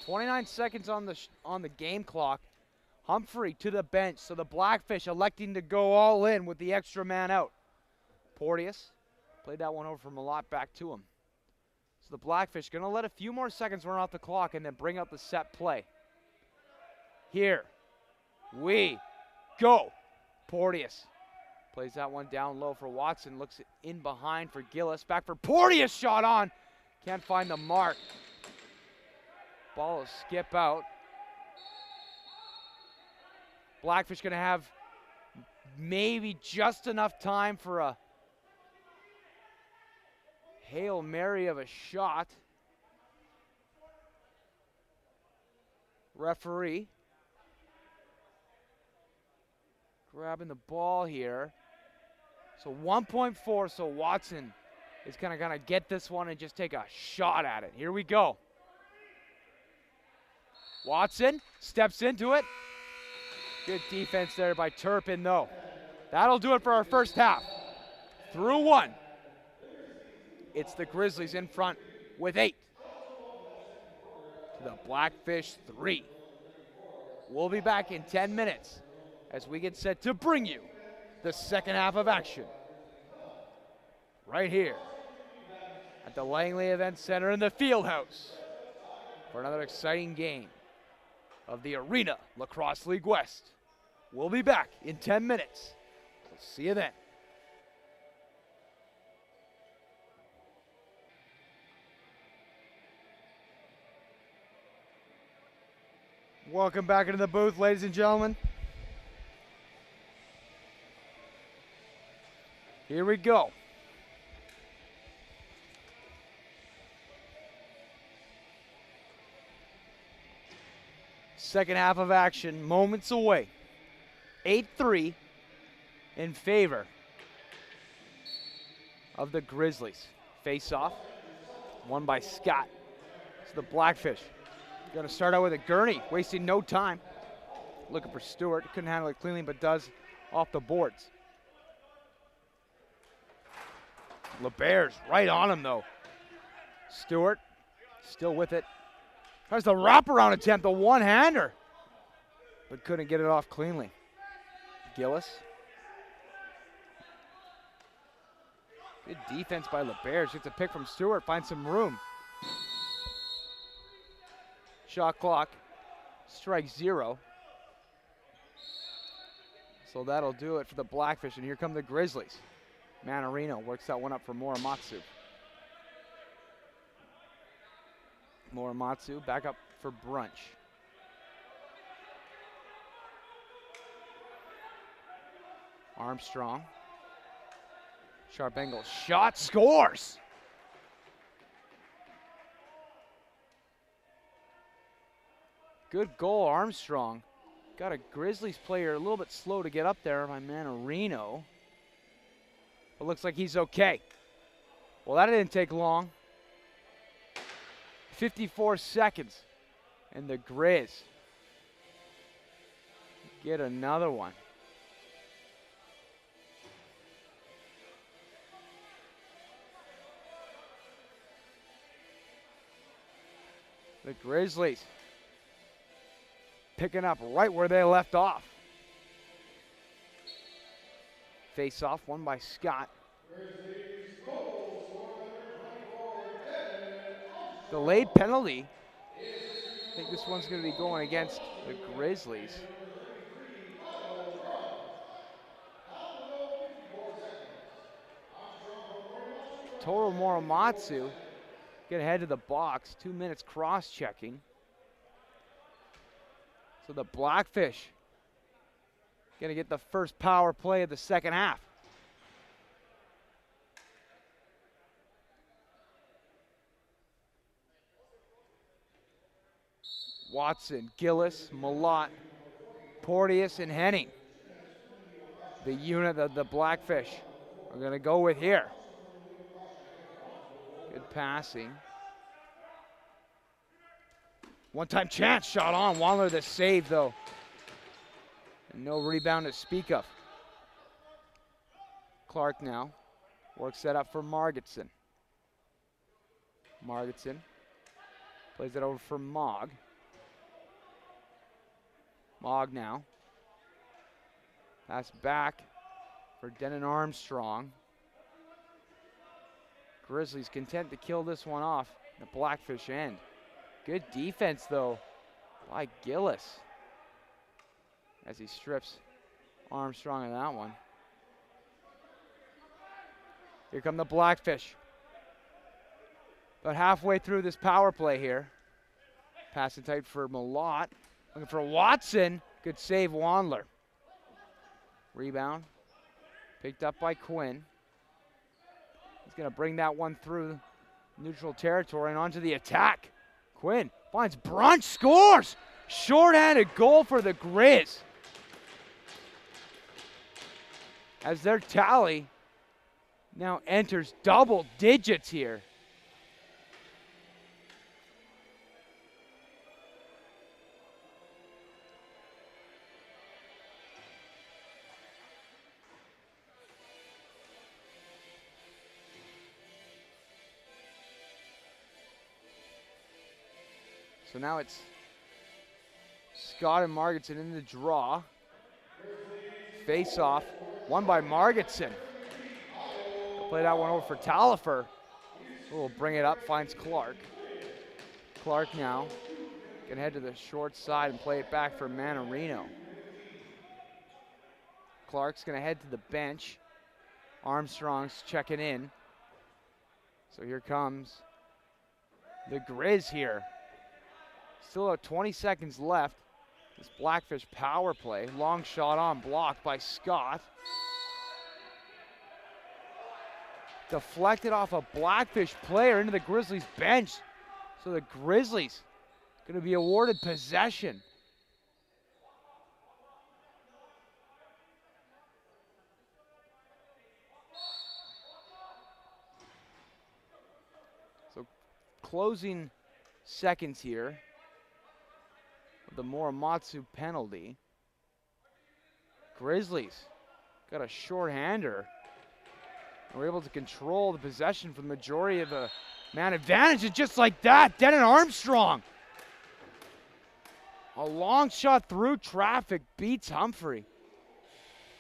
29 seconds on the game clock. Humphrey to the bench, so the Blackfish electing to go all in with the extra man out. Porteous played that one over from Malott back to him. So the Blackfish going to let a few more seconds run off the clock and then bring up the set play. Here we go. Porteous plays that one down low for Watson. Looks in behind for Gillis. Back for Porteous. Shot on. Can't find the mark. Ball will skip out. Blackfish going to have maybe just enough time for a Hail Mary of a shot. Referee grabbing the ball here. So 1.4, so Watson is going to get this one and just take a shot at it. Here we go. Watson steps into it. Good defense there by Turpin, though. That'll do it for our first half. Through one. It's the Grizzlies in front with 8. To the Blackfish 3. We'll be back in 10 minutes as we get set to bring you the second half of action. Right here at the Langley Event Center in the Fieldhouse for another exciting game of the Arena Lacrosse League West. We'll be back in 10 minutes. We'll see you then. Welcome back into the booth, ladies and gentlemen. Here we go. Second half of action, moments away. 8-3 in favor of the Grizzlies. Face off, won by Scott. It's the Blackfish. Going to start out with a gurney, wasting no time. Looking for Stewart. Couldn't handle it cleanly, but does off the boards. LeBear's right on him, though. Stewart still with it. Tries the wraparound attempt, the one-hander, but couldn't get it off cleanly. Gillis. Good defense by LeBear's. Gets a pick from Stewart, finds some room. Shot clock, strike 0. So that'll do it for the Blackfish, and here come the Grizzlies. Manarino works that one up for Muramatsu. Muramatsu back up for Brunch. Armstrong. Sharp angle shot, scores! Good goal, Armstrong. Got a Grizzlies player a little bit slow to get up there by Manarino. But looks like he's okay. Well, that didn't take long. 54 seconds. And the Grizz get another one. The Grizzlies picking up right where they left off. Face off, won by Scott. Delayed penalty. I think this one's going to be going against the Grizzlies. Total Muramatsu get ahead of the box. 2 minutes cross-checking. So the Blackfish going to get the first power play of the second half. Watson, Gillis, Malott, Porteous, and Henning. The unit that the Blackfish are going to go with here. Good passing. One-time chance, shot on. Wandler the save, though. And no rebound to speak of. Clark now works that up for Margitson. Margitson plays it over for Mogg. Mogg now. Pass back for Denon Armstrong. Grizzlies content to kill this one off. The Blackfish end. Good defense, though, by Gillis as he strips Armstrong in that one. Here come the Blackfish. About halfway through this power play here. Passing tight for Malott. Looking for Watson. Good save, Wandler. Rebound. Picked up by Quinn. He's going to bring that one through neutral territory and onto the attack. Quinn finds Brunch, scores! Short-handed goal for the Grizz. As their tally now enters double digits here. So now it's Scott and Margitson in the draw. Face off, won by Margitson. They'll play that one over for Talifer. Will bring it up, finds Clark. Clark now can head to the short side and play it back for Manarino. Clark's gonna head to the bench. Armstrong's checking in. So here comes the Grizz here. Still 20 seconds left. This Blackfish power play. Long shot on, blocked by Scott. Deflected off a Blackfish player into the Grizzlies bench. So the Grizzlies going to be awarded possession closing seconds here with the Muramatsu penalty. Grizzlies got a shorthander. We're able to control the possession for the majority of the man advantage. And just like that, Denon Armstrong. A long shot through traffic beats Humphrey.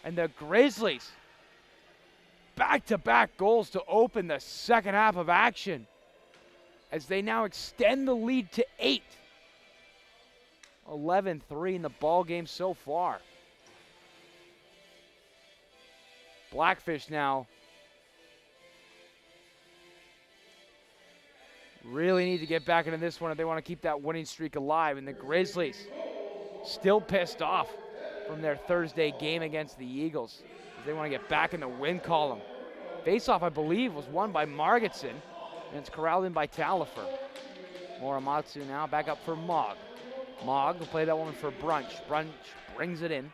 And the Grizzlies, back-to-back goals to open the second half of action as they now extend the lead to 8. 11-3 in the ball game so far. Blackfish now really need to get back into this one if they want to keep that winning streak alive. And the Grizzlies still pissed off from their Thursday game against the Eagles as they want to get back in the win column. Faceoff, I believe, was won by Margetson, and it's corralled in by Talifer. Muramatsu now back up for Mogg. Mogg will play that one for Brunch. Brunch brings it in.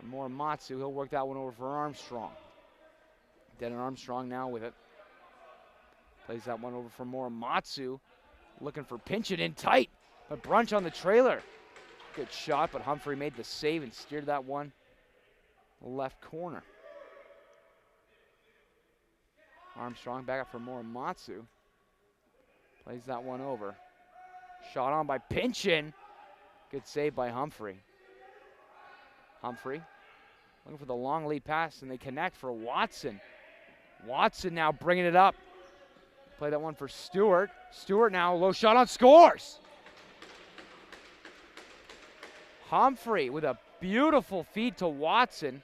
And Muramatsu, he'll work that one over for Armstrong. Denon Armstrong now with it. Plays that one over for Muramatsu. Looking for pinch it in tight, but Brunch on the trailer. Good shot, but Humphrey made the save and steered that one left corner. Armstrong back up for Muramatsu. Plays that one over. Shot on by Pinchin. Good save by Humphrey. Humphrey looking for the long lead pass, and they connect for Watson. Watson now bringing it up. Play that one for Stewart. Stewart now, low shot on, scores! Humphrey with a beautiful feed to Watson.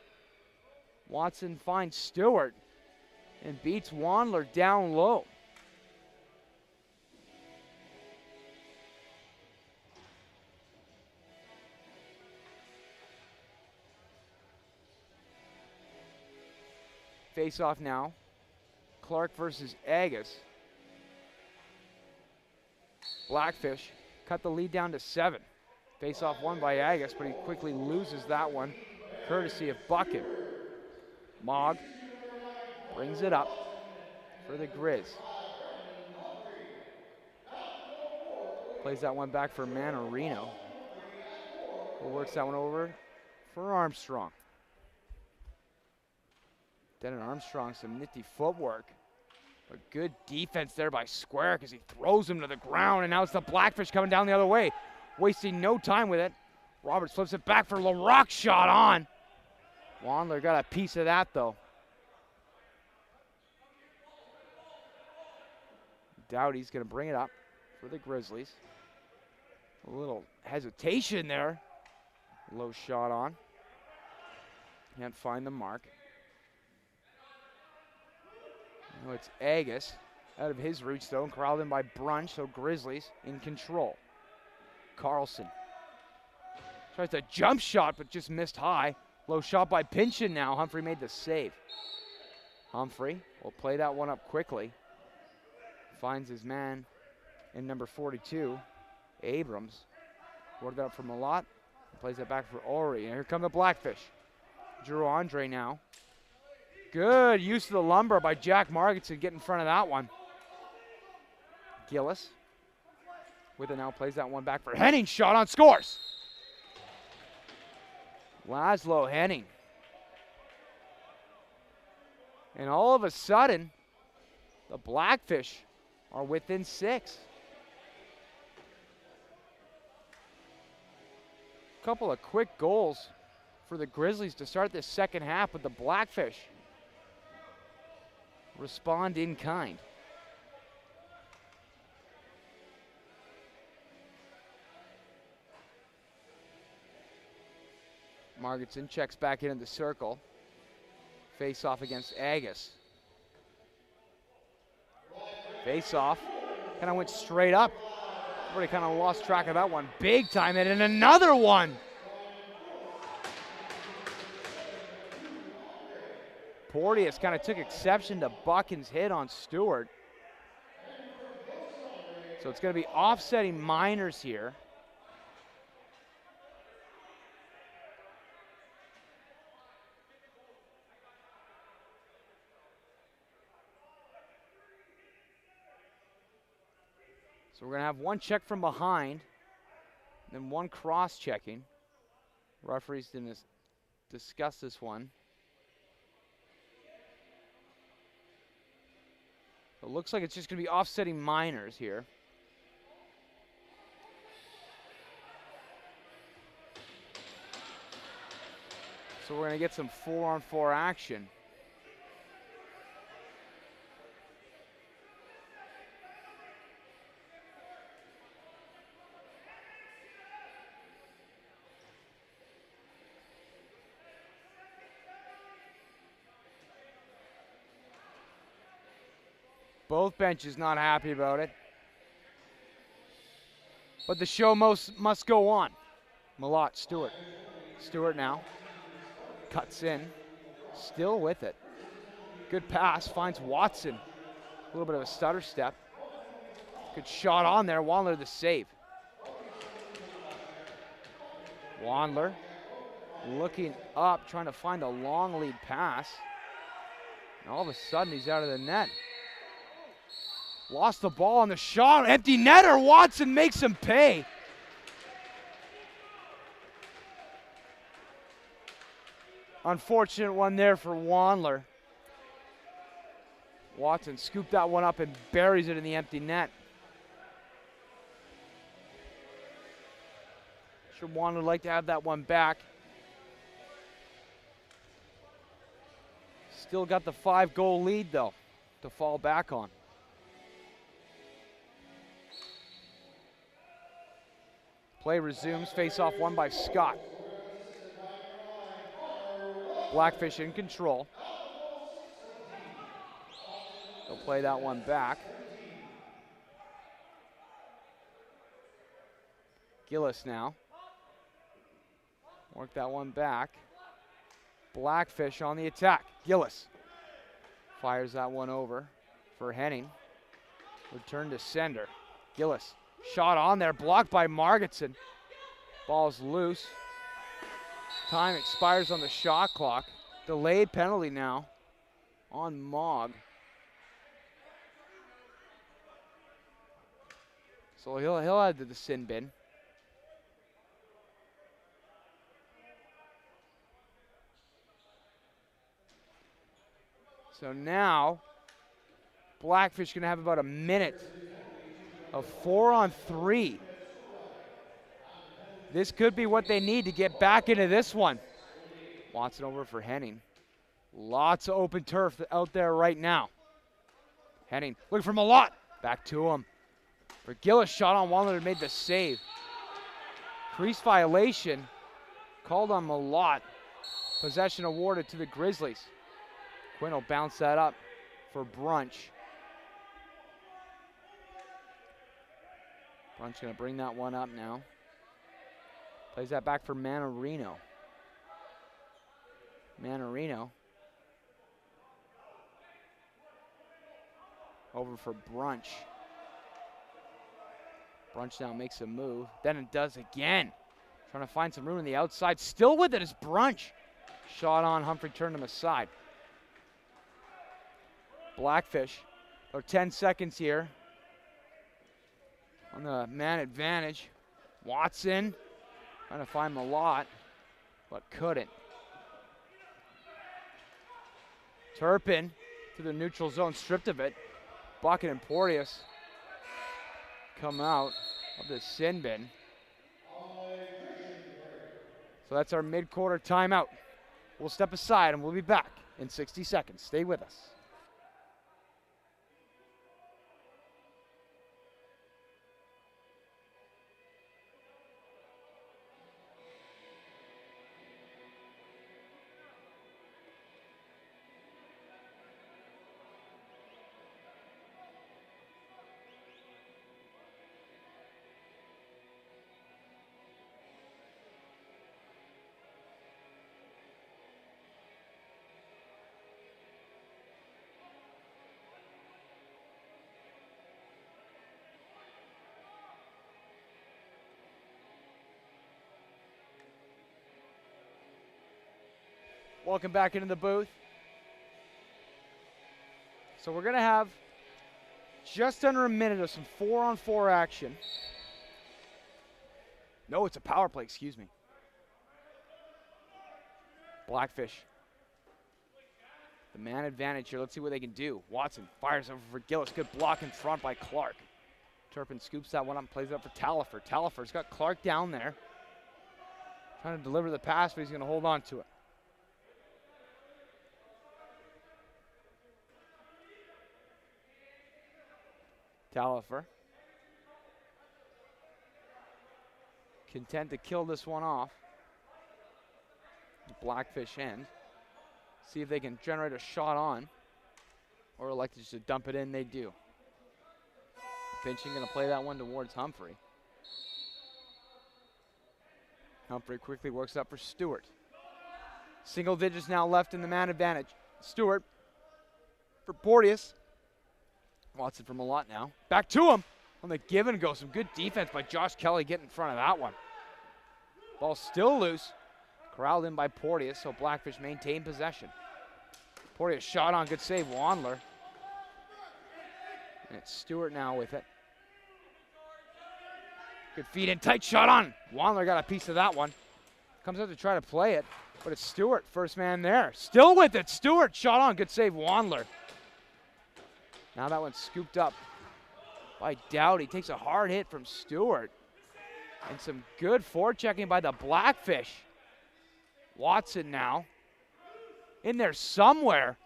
Watson finds Stewart and beats Wandler down low. Face off now. Clark versus Agus. Blackfish cut the lead down to 7. Face off won by Agus, but he quickly loses that one, courtesy of Bucket. Mogg brings it up for the Grizz. Plays that one back for Manorino. Works that one over for Armstrong. Denon Armstrong, some nifty footwork. But good defense there by Square because he throws him to the ground, and now it's the Blackfish coming down the other way. Wasting no time with it. Roberts flips it back for LaRock, shot on. Wandler got a piece of that though. Dowdy's gonna bring it up for the Grizzlies. A little hesitation there. Low shot on. Can't find the mark. Now it's Agus out of his reach though, and corralled in by Brunch, so Grizzlies in control. Carlson tries to jump shot, but just missed high. Low shot by Pinchin now. Humphrey made the save. Humphrey will play that one up quickly. Finds his man in number 42, Abrams. Worked that up for Malott. Plays it back for Ori. And here come the Blackfish. Drew Andre now. Good use of the lumber by Jack Margetson. Get in front of that one. Gillis with it now, plays that one back for Henning. Shot on, scores. Laszlo Henning. And all of a sudden, the Blackfish are within 6. Couple of quick goals for the Grizzlies to start this second half, but the Blackfish respond in kind. Margetson checks back into the circle. Face off against Agus. Face off. Kind of went straight up. Everybody kind of lost track of that one. Big time hit, and another one. Porteous kind of took exception to Buchan's hit on Stewart. So it's going to be offsetting minors here. So we're going to have one check from behind, then one cross-checking. Referees didn't discuss this one. It looks like it's just going to be offsetting minors here. So we're going to get some 4-on-4 action. Both benches not happy about it. But the show must go on. Malott, Stewart. Stewart now. Cuts in. Still with it. Good pass. Finds Watson. A little bit of a stutter step. Good shot on there. Wandler the save. Wandler looking up, trying to find a long lead pass. And all of a sudden, he's out of the net. Lost the ball on the shot. Empty netter. Watson makes him pay. Unfortunate one there for Wandler. Watson scooped that one up and buries it in the empty net. Sure, Wandler would like to have that one back. Still got the 5-goal lead, though, to fall back on. Play resumes. Face-off won by Scott. Blackfish in control. They'll play that one back. Gillis now. Work that one back. Blackfish on the attack. Gillis fires that one over for Henning. Return to sender. Gillis. Shot on there. Blocked by Margetson. Ball's loose. Time expires on the shot clock. Delayed penalty now on Mogg. So he'll add to the sin bin. So now, Blackfish gonna have about a minute of 4-on-3. This could be what they need to get back into this one. Watson over for Henning. Lots of open turf out there right now. Henning looking for Malott. Back to him. For Gillis, shot on Wandler made the save. Crease violation called on Malott. Possession awarded to the Grizzlies. Quinn will bounce that up for Brunch. Brunch gonna bring that one up now. Plays that back for Manarino. Manarino. Over for Brunch. Brunch now makes a move. Then it does again. Trying to find some room on the outside. Still with it is Brunch. Shot on. Humphrey turned him aside. Blackfish. Or 10 seconds here. On the man advantage. Watson. Trying to find Malott. But couldn't. Turpin to the neutral zone. Stripped of it. Bucket and Porteous come out of the sin bin. So that's our mid-quarter timeout. We'll step aside and we'll be back in 60 seconds. Stay with us. Welcome back into the booth. So we're going to have Just under a minute of some 4-on-4 action. No, it's a power play, excuse me. Blackfish. The man advantage here. Let's see what they can do. Watson fires over for Gillis. Good block in front by Clark. Turpin scoops that one up and plays it up for Talifer. Talifer's got Clark down there. Trying to deliver the pass, but he's going to hold on to it. Talifer. Content to kill this one off. The Blackfish end. See if they can generate a shot on. Or elect just to dump it in, they do. Pinching going to play that one towards Humphrey. Humphrey quickly works up for Stewart. Single digits now left in the man advantage. Stewart for Porteous. Watson from Malott now. Back to him on the give and go. Some good defense by Josh Kelly getting in front of that one. Ball still loose. Corralled in by Porteous, so Blackfish maintain possession. Porteous shot on, good save, Wandler. And it's Stewart now with it. Good feed in, tight shot on. Wandler got a piece of that one. Comes out to try to play it, but it's Stewart, first man there. Still with it, Stewart, shot on, good save, Wandler. Now that one's scooped up by Dowdy. Takes a hard hit from Stewart. And some good forechecking by the Blackfish. Watson now in there somewhere.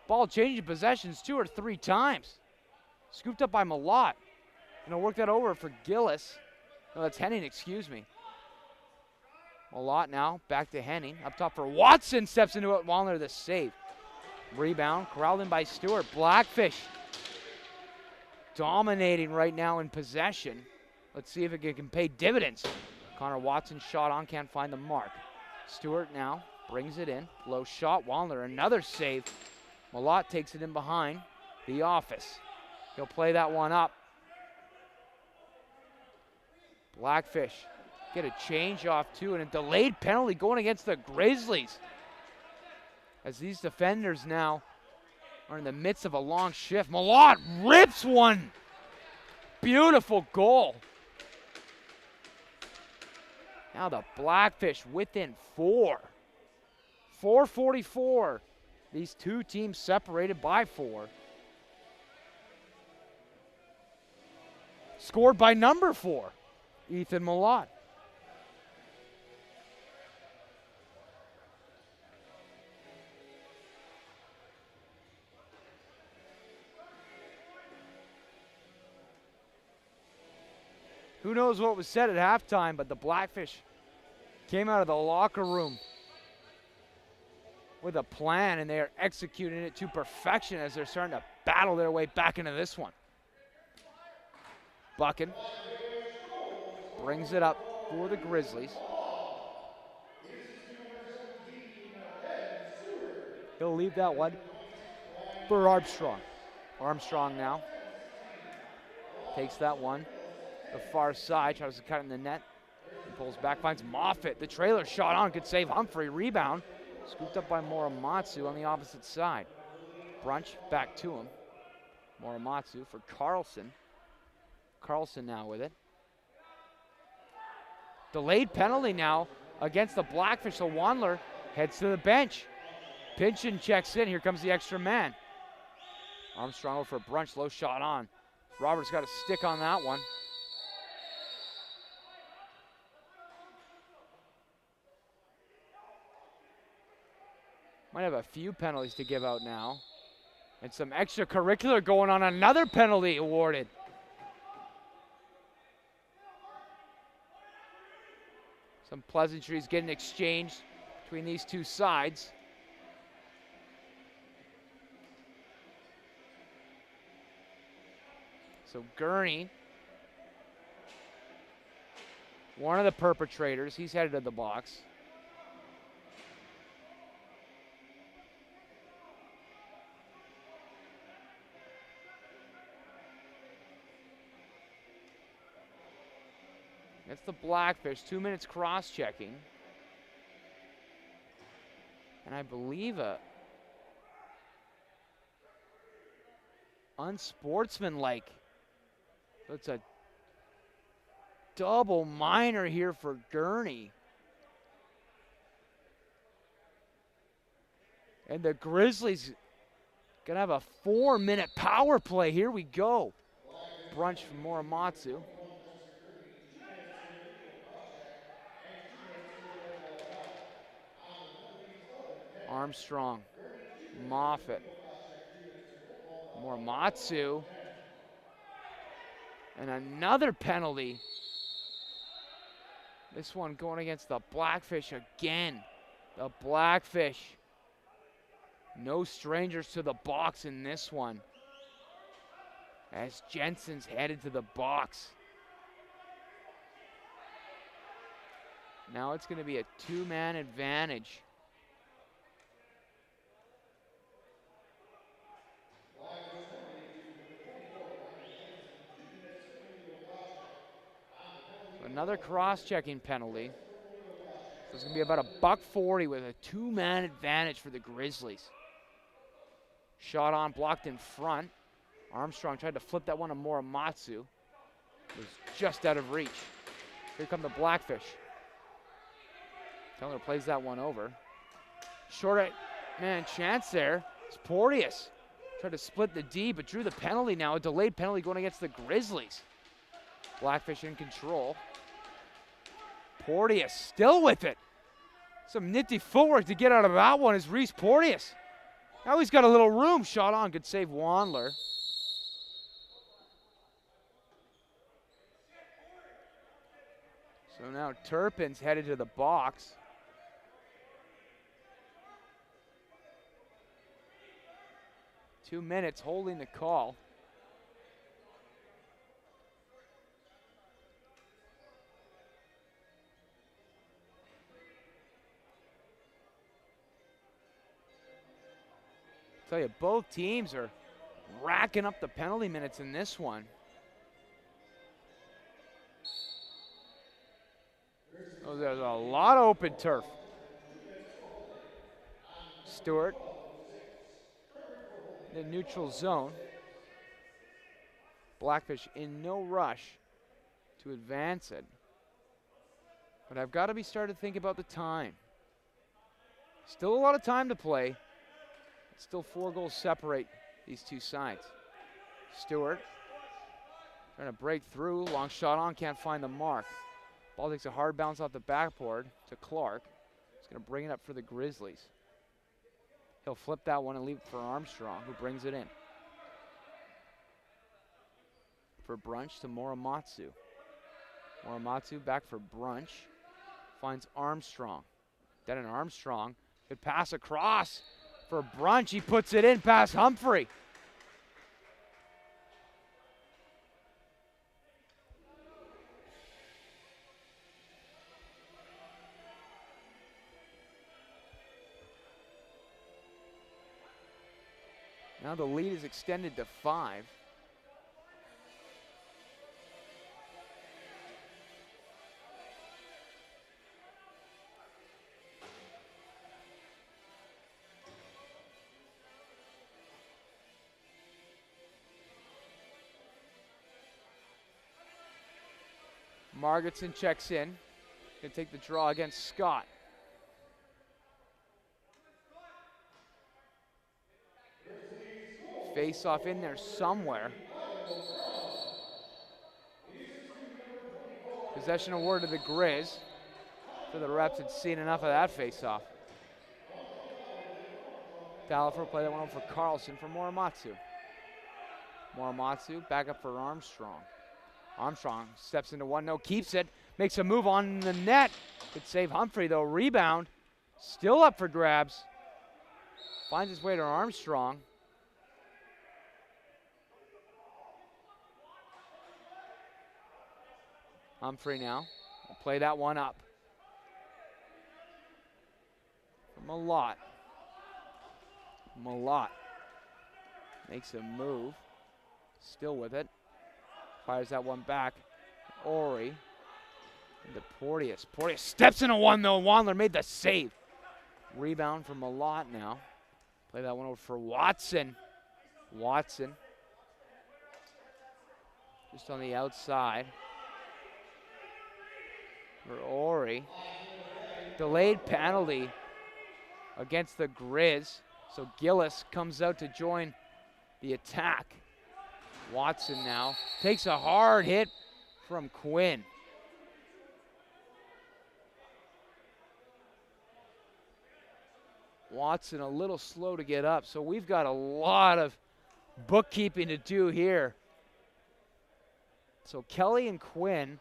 Ball changing possessions 2 or 3 times. Scooped up by Malott. Gonna work that over for Gillis. No, that's Henning, excuse me. Malott now back to Henning. Up top for Watson. Steps into it. Wandler the save. Rebound. Corralled in by Stewart. Blackfish dominating right now in possession. Let's see if it can pay dividends. Connor Watson shot on. Can't find the mark. Stewart now brings it in. Low shot. Wandler another save. Malott takes it in behind the office. He'll play that one up. Blackfish get a change off too, and a delayed penalty going against the Grizzlies. As these defenders now are in the midst of a long shift. Malott rips one. Beautiful goal. Now the Blackfish within 4. 4:44. These two teams separated by 4. Scored by number 4, Ethan Malott. Who knows what was said at halftime, but the Blackfish came out of the locker room with a plan, and they are executing it to perfection as they're starting to battle their way back into this one. Buchan brings it up for the Grizzlies. He'll leave that one for Armstrong. Armstrong now takes that one. The far side, tries to cut in the net. He pulls back, finds Moffitt. The trailer shot on, good save. Humphrey, rebound. Scooped up by Muramatsu on the opposite side. Brunch back to him. Muramatsu for Carlson. Carlson now with it. Delayed penalty now against the Blackfish. So Wandler heads to the bench. Pinchin checks in. Here comes the extra man. Armstrong over for Brunch. Low shot on. Roberts got a stick on that one. Might have a few penalties to give out now. And some extracurricular going on. Another penalty awarded. Some pleasantries getting exchanged between these two sides. So Gurney, one of the perpetrators, he's headed to the box. That's the Blackfish, 2 minutes cross-checking. And I believe a unsportsmanlike. So it's a double minor here for Gurney. And the Grizzlies gonna have a 4-minute power play. Here we go. Brunch from Muramatsu. Armstrong, Moffitt, Muramatsu, and another penalty. This one going against the Blackfish again. The Blackfish. No strangers to the box in this one. As Jensen's headed to the box. Now it's going to be a 2-man advantage. Another cross-checking penalty. So it's going to be about a $140 with a 2-man advantage for the Grizzlies. Shot on, blocked in front. Armstrong tried to flip that one to Muramatsu. It was just out of reach. Here come the Blackfish. Teller plays that one over. Short man chance there. It's Porteous. Tried to split the D, but drew the penalty now. A delayed penalty going against the Grizzlies. Blackfish in control. Porteous still with it. Some nifty footwork to get out of that one is Reese Porteous. Now he's got a little room. Shot on. Good save, Wandler. So now Turpin's headed to the box. Two minutes holding the call. Tell you, both teams are racking up the penalty minutes in this one. Oh, there's a lot of open turf. Stewart, the neutral zone. Blackfish in no rush to advance it. But I've got to be starting to think about the time. Still a lot of time to play. Still 4 goals separate these two sides. Stewart trying to break through. Long shot on, can't find the mark. Ball takes a hard bounce off the backboard to Clark. He's going to bring it up for the Grizzlies. He'll flip that one and leave it for Armstrong, who brings it in. For Brunch to Muramatsu. Muramatsu back for Brunch. Finds Armstrong. Then an Armstrong. Good pass across for Brunch. He puts it in past Humphrey. Now the lead is extended to 5. Margetson checks in. Gonna take the draw against Scott. Face off in there somewhere. Possession award to the Grizz. For the reps had seen enough of that face off. Dallaford play that one over for Carlson for Muramatsu. Muramatsu back up for Armstrong. Armstrong steps into 1-0, keeps it, makes a move on the net. Good save Humphrey though, rebound. Still up for grabs. Finds his way to Armstrong. Humphrey now will play that one up. From Malott. Malott makes a move. Still with it. Fires that one back. Ori into Porteous. Porteous steps into one though. Wandler made the save. Rebound from Malott now. Play that one over for Watson. Watson Just on the outside for Ori. Delayed penalty against the Grizz. So Gillis comes out to join the attack. Watson now takes a hard hit from Quinn. Watson a little slow to get up, so we've got a lot of bookkeeping to do here. So Kelly and Quinn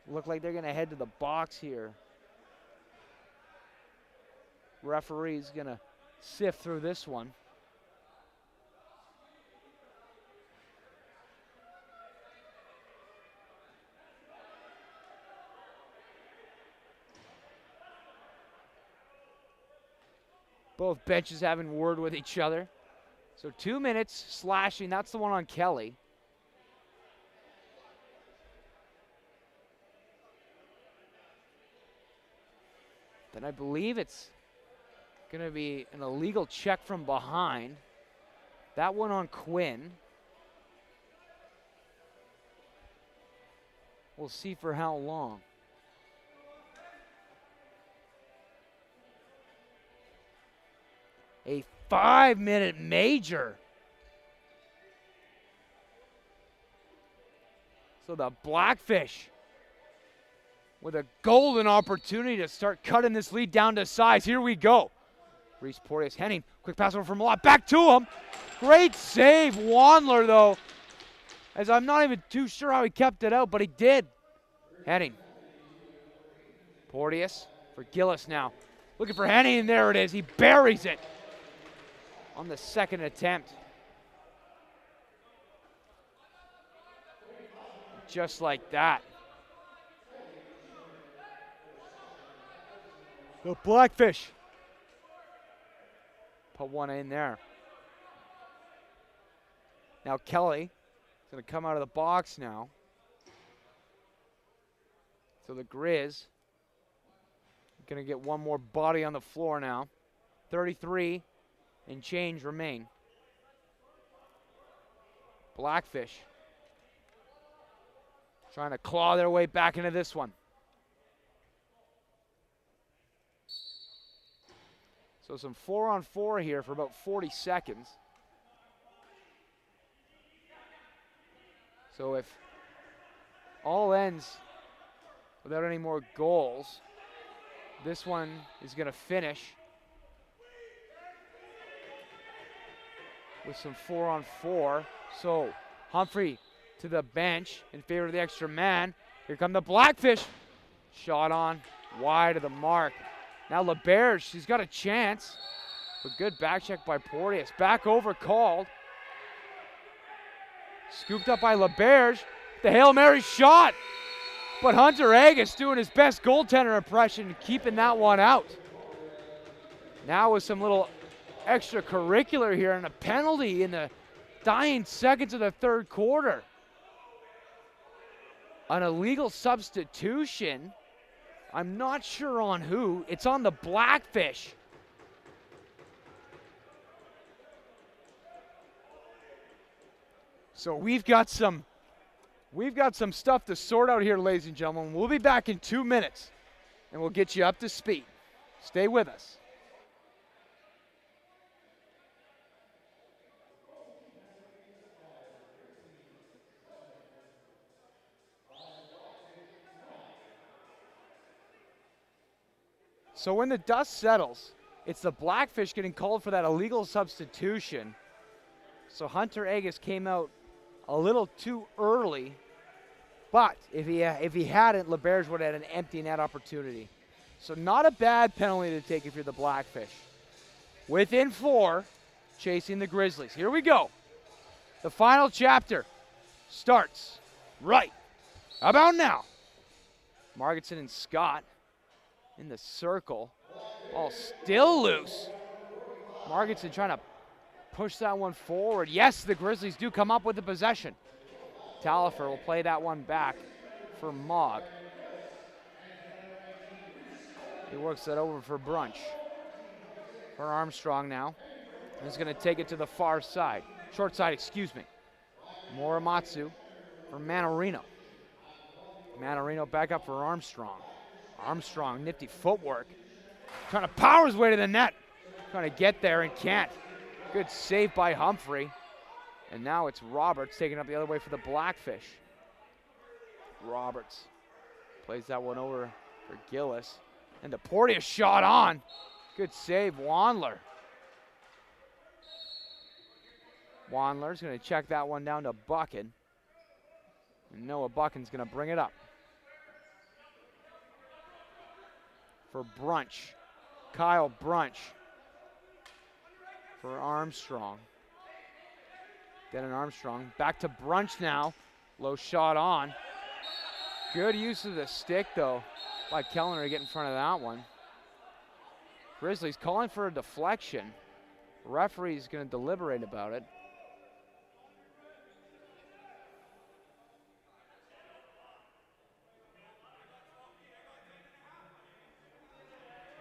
look like they're gonna head to the box here. Referee's gonna sift through this one. Both benches having word with each other. So 2 minutes slashing, that's the one on Kelly. Then I believe it's gonna be an illegal check from behind. That one on Quinn. We'll see for how long. A 5-minute major. So the Blackfish with a golden opportunity to start cutting this lead down to size. Here we go. Reese Porteous, Henning, quick pass over from Malott, back to him. Great save, Wandler though, as I'm not even too sure how he kept it out, but he did. Henning. Porteous for Gillis now. Looking for Henning, and there it is. He buries it on the second attempt. Just like that. The Blackfish put one in there. Now Kelly is going to come out of the box now. So the Grizz going to get one more body on the floor now. 33 and change remain. Blackfish trying to claw their way back into this one. So some 4-on-4 here for about 40 seconds. So if all ends without any more goals, this one is going to finish with some 4-on-4. So Humphrey to the bench in favor of the extra man. Here come the Blackfish. Shot on wide of the mark. Now LeBerge, she's got a chance. But good back check by Porteous. Back over called. Scooped up by LeBerge. The Hail Mary shot. But Hunter Agus doing his best goaltender impression, keeping that one out. Now with some little extracurricular here and a penalty in the dying seconds of the third quarter. An illegal substitution. I'm not sure on who. It's on the Blackfish. So we've got some stuff to sort out here, ladies and gentlemen. We'll be back in 2 minutes, and we'll get you up to speed. Stay with us. So when the dust settles, it's the Blackfish getting called for that illegal substitution. So Hunter Agus came out a little too early, but if he hadn't, LeBerge would have had an empty net opportunity. So not a bad penalty to take if you're the Blackfish. Within 4, chasing the Grizzlies. Here we go. The final chapter starts right about now. Margetson and Scott in the circle. Ball still loose. Margetson trying to push that one forward. Yes, the Grizzlies do come up with the possession. Talifer will play that one back for Mogg. He works that over for Brunch. For Armstrong now. He's going to take it to the far side. Short side, excuse me. Morimatsu for Manarino. Manarino back up for Armstrong. Armstrong, nifty footwork. Trying to power his way to the net. Trying to get there and can't. Good save by Humphrey. And now it's Roberts taking up the other way for the Blackfish. Roberts plays that one over for Gillis. And the Porteous shot on. Good save, Wandler. Wandler's going to check that one down to Buchan. And Noah Buchan's going to bring it up. For Brunch. Kyle Brunch. For Armstrong. Denon Armstrong. Back to Brunch now. Low shot on. Good use of the stick, though, by Kellner to get in front of that one. Grizzlies calling for a deflection. Referee's going to deliberate about it.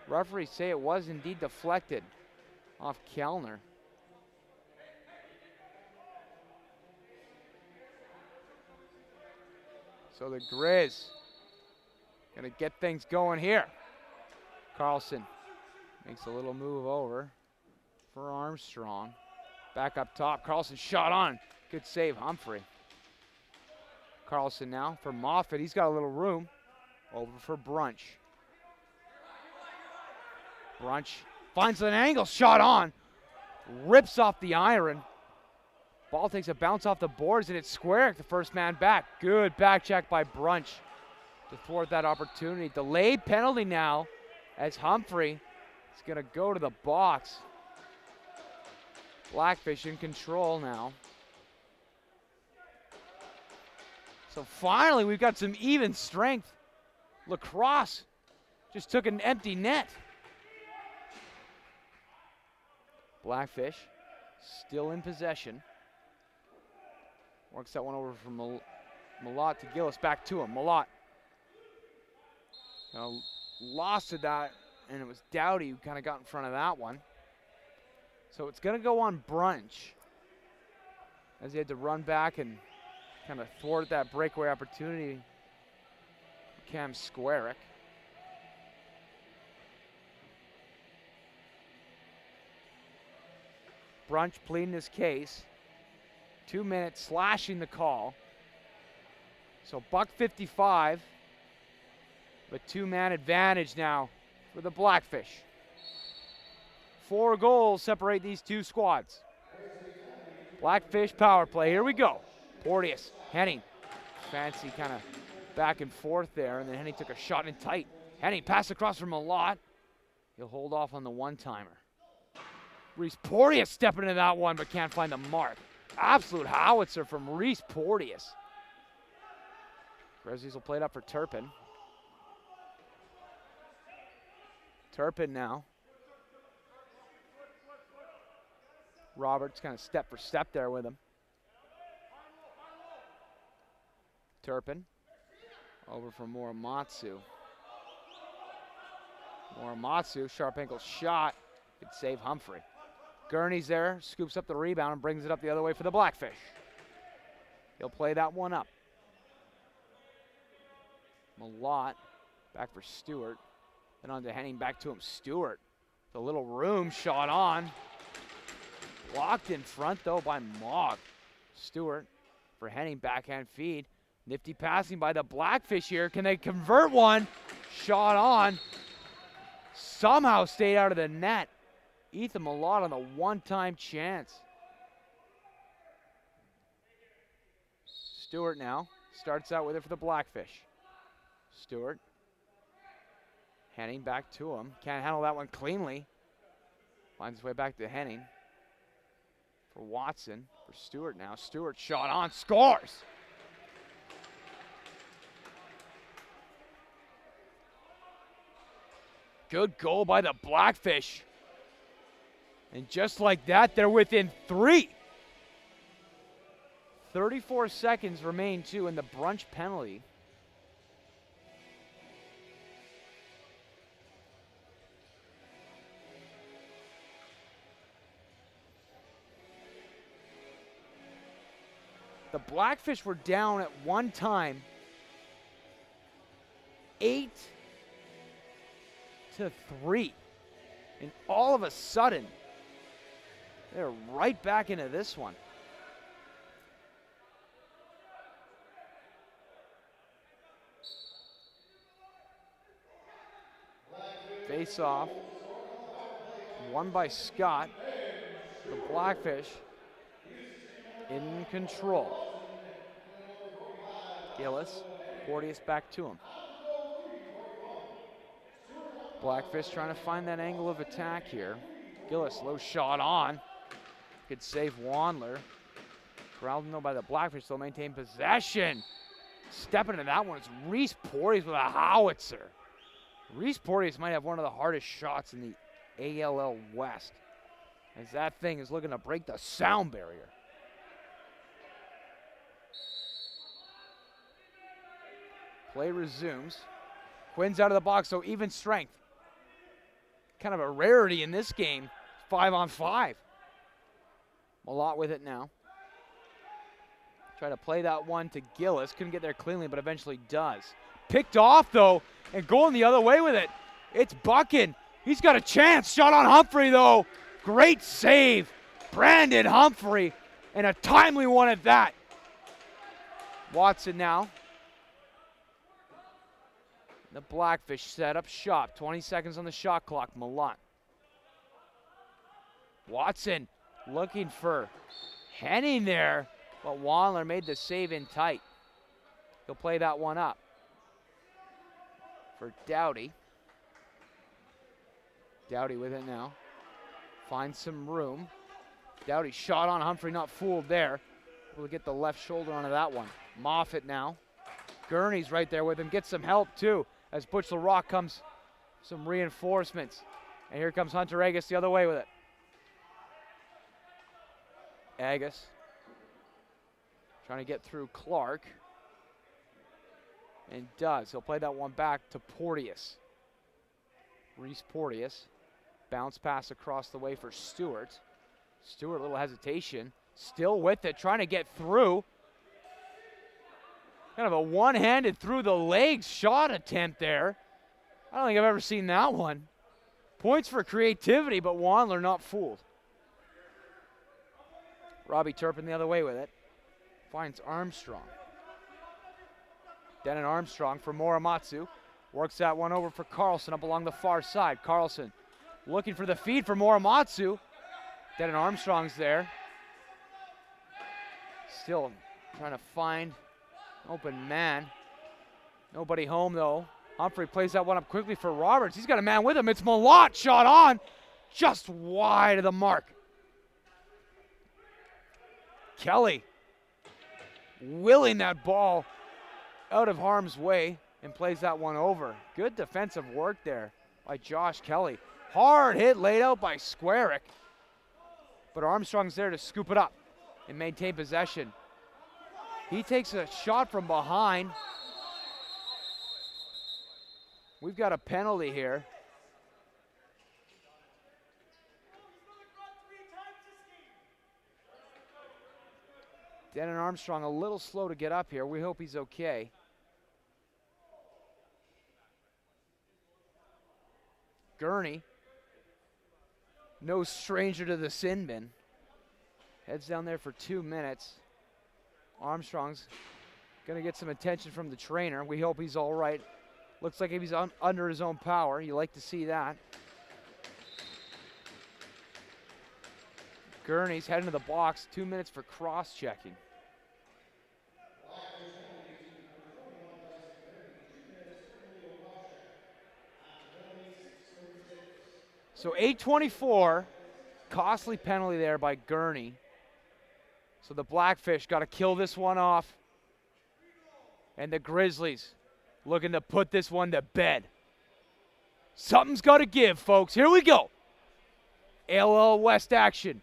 Referees say it was indeed deflected off Kellner. So the Grizz gonna get things going here. Carlson makes a little move over for Armstrong. Back up top, Carlson shot on. Good save, Humphrey. Carlson now for Moffitt, he's got a little room. Over for Brunch. Brunch finds an angle, shot on. Rips off the iron. Ball takes a bounce off the boards and it's square, the first man back. Good back check by Brunch to thwart that opportunity. Delayed penalty now as Humphrey is gonna go to the box. Blackfish in control now. So finally we've got some even strength. Lacrosse just took an empty net. Blackfish still in possession. Works that one over from Malott to Gillis, back to him. Malott lost to that, and it was Dowdy who kind of got in front of that one. So it's going to go on Brunch as he had to run back and kind of thwart that breakaway opportunity. Cam Squarick. Brunch pleading his case. 2 minutes, slashing the call. So $1.55, but two-man advantage now for the Blackfish. 4 goals separate these two squads. Blackfish power play, here we go. Porteous, Henning, fancy kind of back and forth there, and then Henning took a shot in tight. Henning passed across from Malott. He'll hold off on the one-timer. Reese Porteous stepping into that one, but can't find the mark. Absolute howitzer from Reese Porteous. Grizzlies will play it up for Turpin. Turpin now. Roberts kind of step for step there with him. Turpin over for Morimatsu. Morimatsu, sharp ankle shot. Good save, Humphrey. Gurney's there, scoops up the rebound and brings it up the other way for the Blackfish. He'll play that one up. Malott back for Stewart. Then on to Henning, back to him. Stewart, the little room shot on. Blocked in front though by Mogg. Stewart for Henning, backhand feed. Nifty passing by the Blackfish here. Can they convert one? Shot on. Somehow stayed out of the net. Ethan Malott on the one-time chance. Stewart now starts out with it for the Blackfish. Stewart. Henning back to him. Can't handle that one cleanly. Finds his way back to Henning. For Watson. For Stewart now. Stewart shot on. Scores! Good goal by the Blackfish. And just like that, they're within 3. 34 seconds remain too in the Brunch penalty. The Blackfish were down at one time 8-3. And all of a sudden, they're right back into this one. Face off. Won by Scott. The Blackfish in control. Gillis, Porteous back to him. Blackfish trying to find that angle of attack here. Gillis, low shot on. Could save Wandler. Corralled though by the Blackfish, they'll maintain possession. Stepping into that one is Reese Porteous with a howitzer. Reese Porteous might have one of the hardest shots in the ALL West, as that thing is looking to break the sound barrier. Play resumes. Quinn's out of the box, so even strength. Kind of a rarity in this game. 5-on-5. Malott with it now. Try to play that one to Gillis. Couldn't get there cleanly, but eventually does. Picked off, though, and going the other way with it. It's Buchan. He's got a chance. Shot on Humphrey, though. Great save. Brandon Humphrey, and a timely one at that. Watson now. The Blackfish set up shop. 20 seconds on the shot clock. Malott. Watson looking for Henning there, but Wandler made the save in tight. He'll play that one up for Dowdy. Dowdy with it now. Finds some room. Dowdy shot on Humphrey, not fooled there. We'll get the left shoulder onto that one. Moffitt now. Gurney's right there with him. Gets some help too as Butch LaRock comes some reinforcements. And here comes Hunter Agus the other way with it. Agus trying to get through Clark. And does. He'll play that one back to Porteous. Reese Porteous. Bounce pass across the way for Stewart. Stewart, a little hesitation. Still with it, trying to get through. Kind of a one-handed through the legs shot attempt there. I don't think I've ever seen that one. Points for creativity, but Wandler not fooled. Robbie Turpin the other way with it. Finds Armstrong. Denon Armstrong for Morimatsu. Works that one over for Carlson up along the far side. Carlson looking for the feed for Morimatsu. Denon Armstrong's there. Still trying to find open man. Nobody home though. Humphrey plays that one up quickly for Roberts. He's got a man with him. It's Malott, shot on. Just wide of the mark. Kelly willing that ball out of harm's way and plays that one over. Good defensive work there by Josh Kelly. Hard hit laid out by Squarick. But Armstrong's there to scoop it up and maintain possession. He takes a shot from behind. We've got a penalty here. Denon Armstrong a little slow to get up here. We hope he's okay. Gurney, no stranger to the sin bin. Heads down there for 2 minutes. Armstrong's gonna get some attention from the trainer. We hope he's all right. Looks like he's under his own power. You like to see that. Gurney's heading to the box. 2 minutes for cross-checking. So 8:24, costly penalty there by Gurney. So the Blackfish got to kill this one off. And the Grizzlies looking to put this one to bed. Something's got to give, folks. Here we go. ALL West action.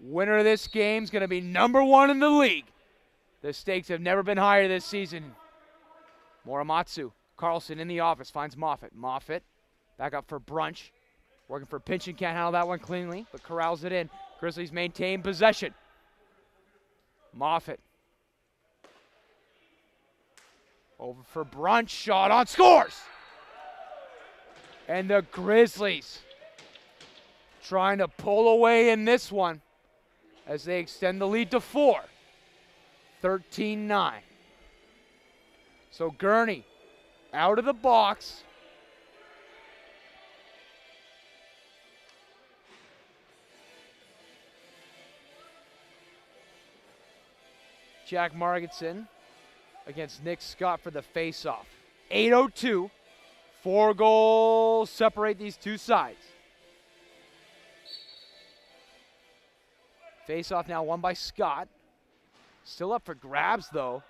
Winner of this game is going to be #1 in the league. The stakes have never been higher this season. Morimatsu. Carlson in the office finds Moffitt. Moffitt back up for Brunch. Working for Pinchin, can't handle that one cleanly, but corrals it in. Grizzlies maintain possession. Moffitt. Over for Brunch, shot on, scores! And the Grizzlies trying to pull away in this one as they extend the lead to 4. 13-9. So Gurney out of the box. Jack Margetson against Nick Scott for the faceoff. 8:02. 4 goals separate these two sides. Faceoff now won by Scott. Still up for grabs though.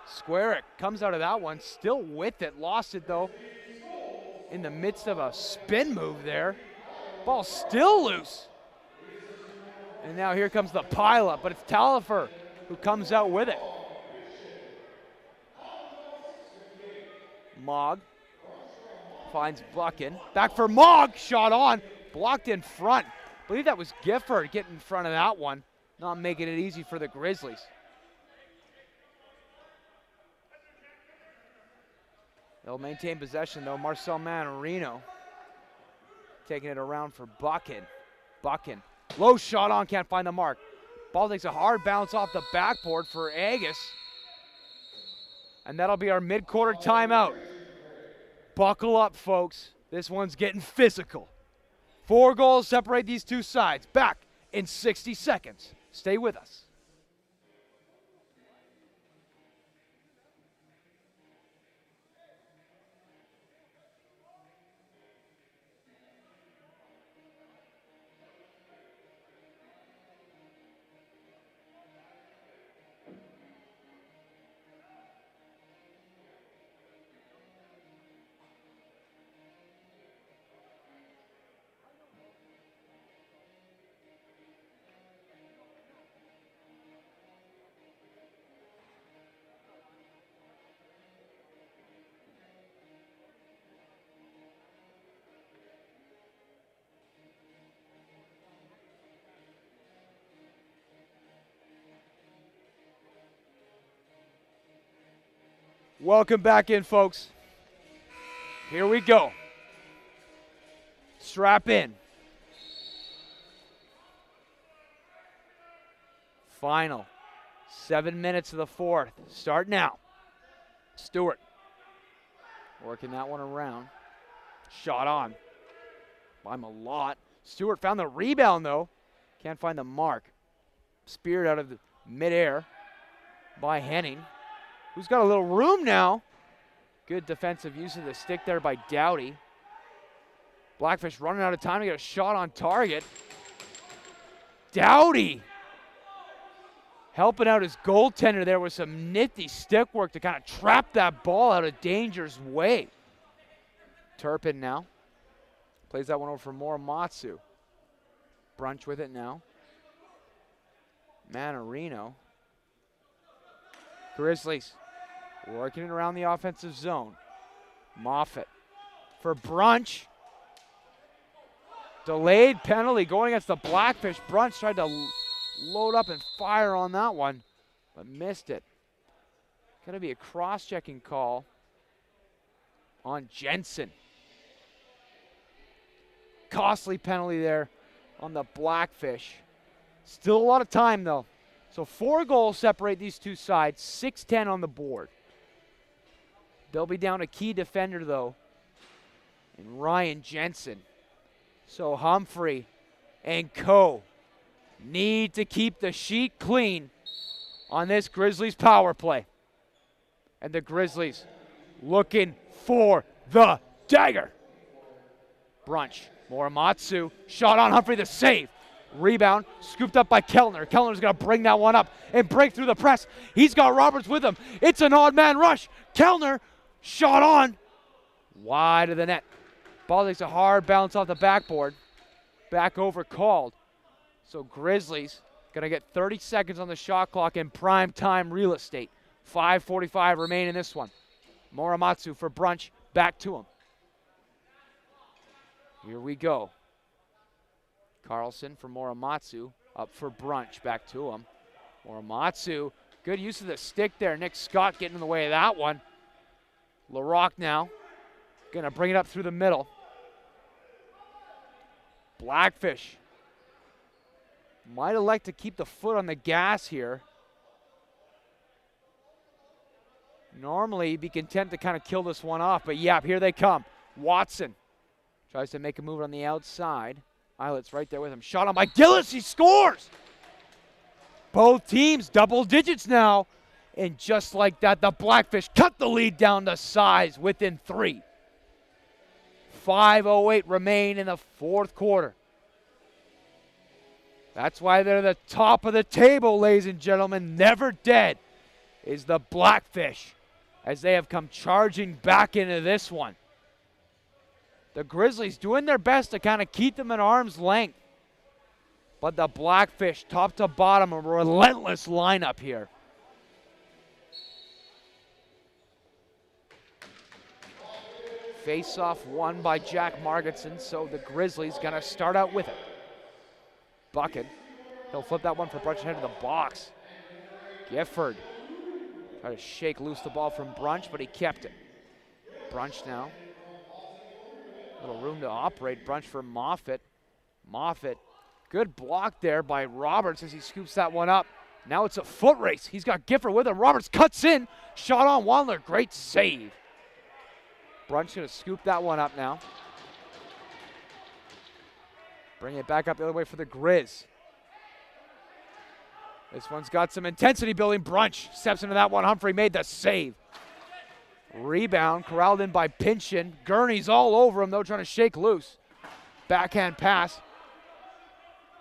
Squarick comes out of that one, still with it, lost it though. In the midst of a spin move there. Ball still loose. And now here comes the pileup, but it's Talifer who comes out with it. Mogg finds Buchan. Back for Mogg, shot on, blocked in front. I believe that was Gifford getting in front of that one, not making it easy for the Grizzlies. They'll maintain possession though. Marcel Manarino taking it around for Buchan. Buchan, low shot on, can't find the mark. Ball takes a hard bounce off the backboard for Agus. And that'll be our mid-quarter timeout. Buckle up, folks. This one's getting physical. 4 goals separate these two sides. Back in 60 seconds. Stay with us. Welcome back in, folks. Here we go. Strap in. Final 7 minutes of the fourth. Start now. Stewart working that one around. Shot on by Malott. Stewart found the rebound, though. Can't find the mark. Speared out of the midair by Henning, who's got a little room now. Good defensive use of the stick there by Doughty. Blackfish running out of time to get a shot on target. Doughty helping out his goaltender there with some nifty stick work to kind of trap that ball out of danger's way. Turpin now plays that one over for Morimatsu. Brunch with it now. Manarino. Grizzlies working it around the offensive zone. Moffitt for Brunch. Delayed penalty going against the Blackfish. Brunch tried to load up and fire on that one, but missed it. Going to be a cross-checking call on Jensen. Costly penalty there on the Blackfish. Still a lot of time, though. So 4 goals separate these two sides, 6-10 on the board. They'll be down a key defender, though, in Ryan Jensen. So Humphrey and co need to keep the sheet clean on this Grizzlies power play. And the Grizzlies looking for the dagger. Brunch, Morimatsu, shot on Humphrey, the save. Rebound, scooped up by Kellner. Kellner's going to bring that one up and break through the press. He's got Roberts with him. It's an odd man rush. Kellner, shot on, wide of the net. Ball takes a hard bounce off the backboard. Back over called. So Grizzlies going to get 30 seconds on the shot clock in prime time real estate. 5:45 remain in this one. Morimatsu for Brunch, back to him. Here we go. Carlson for Morimatsu, up for Brunch, back to him. Morimatsu, good use of the stick there. Nick Scott getting in the way of that one. LaRocque now, gonna bring it up through the middle. Blackfish might elect to keep the foot on the gas here. Normally, he'd be content to kind of kill this one off, but yeah, here they come. Watson tries to make a move on the outside. Eilets right there with him. Shot on by Gillis, he scores! Both teams double digits now. And just like that, the Blackfish cut the lead down to size within 3. 5:08 remain in the fourth quarter. That's why they're the top of the table, ladies and gentlemen. Never dead is the Blackfish as they have come charging back into this one. The Grizzlies doing their best to kind of keep them at arm's length. But the Blackfish, top to bottom, a relentless lineup here. Face-off won by Jack Margetson, so the Grizzlies gonna start out with it. Bucket, he'll flip that one for Brunch ahead of the box. Gifford, try to shake loose the ball from Brunch, but he kept it. Brunch now, little room to operate. Brunch for Moffitt. Moffitt, good block there by Roberts as he scoops that one up. Now it's a foot race. He's got Gifford with him. Roberts cuts in, shot on Wandler, great save. Brunch gonna scoop that one up now. Bring it back up the other way for the Grizz. This one's got some intensity building. Brunch steps into that one. Humphrey made the save. Rebound, corralled in by Pinchin. Gurney's all over him though, trying to shake loose. Backhand pass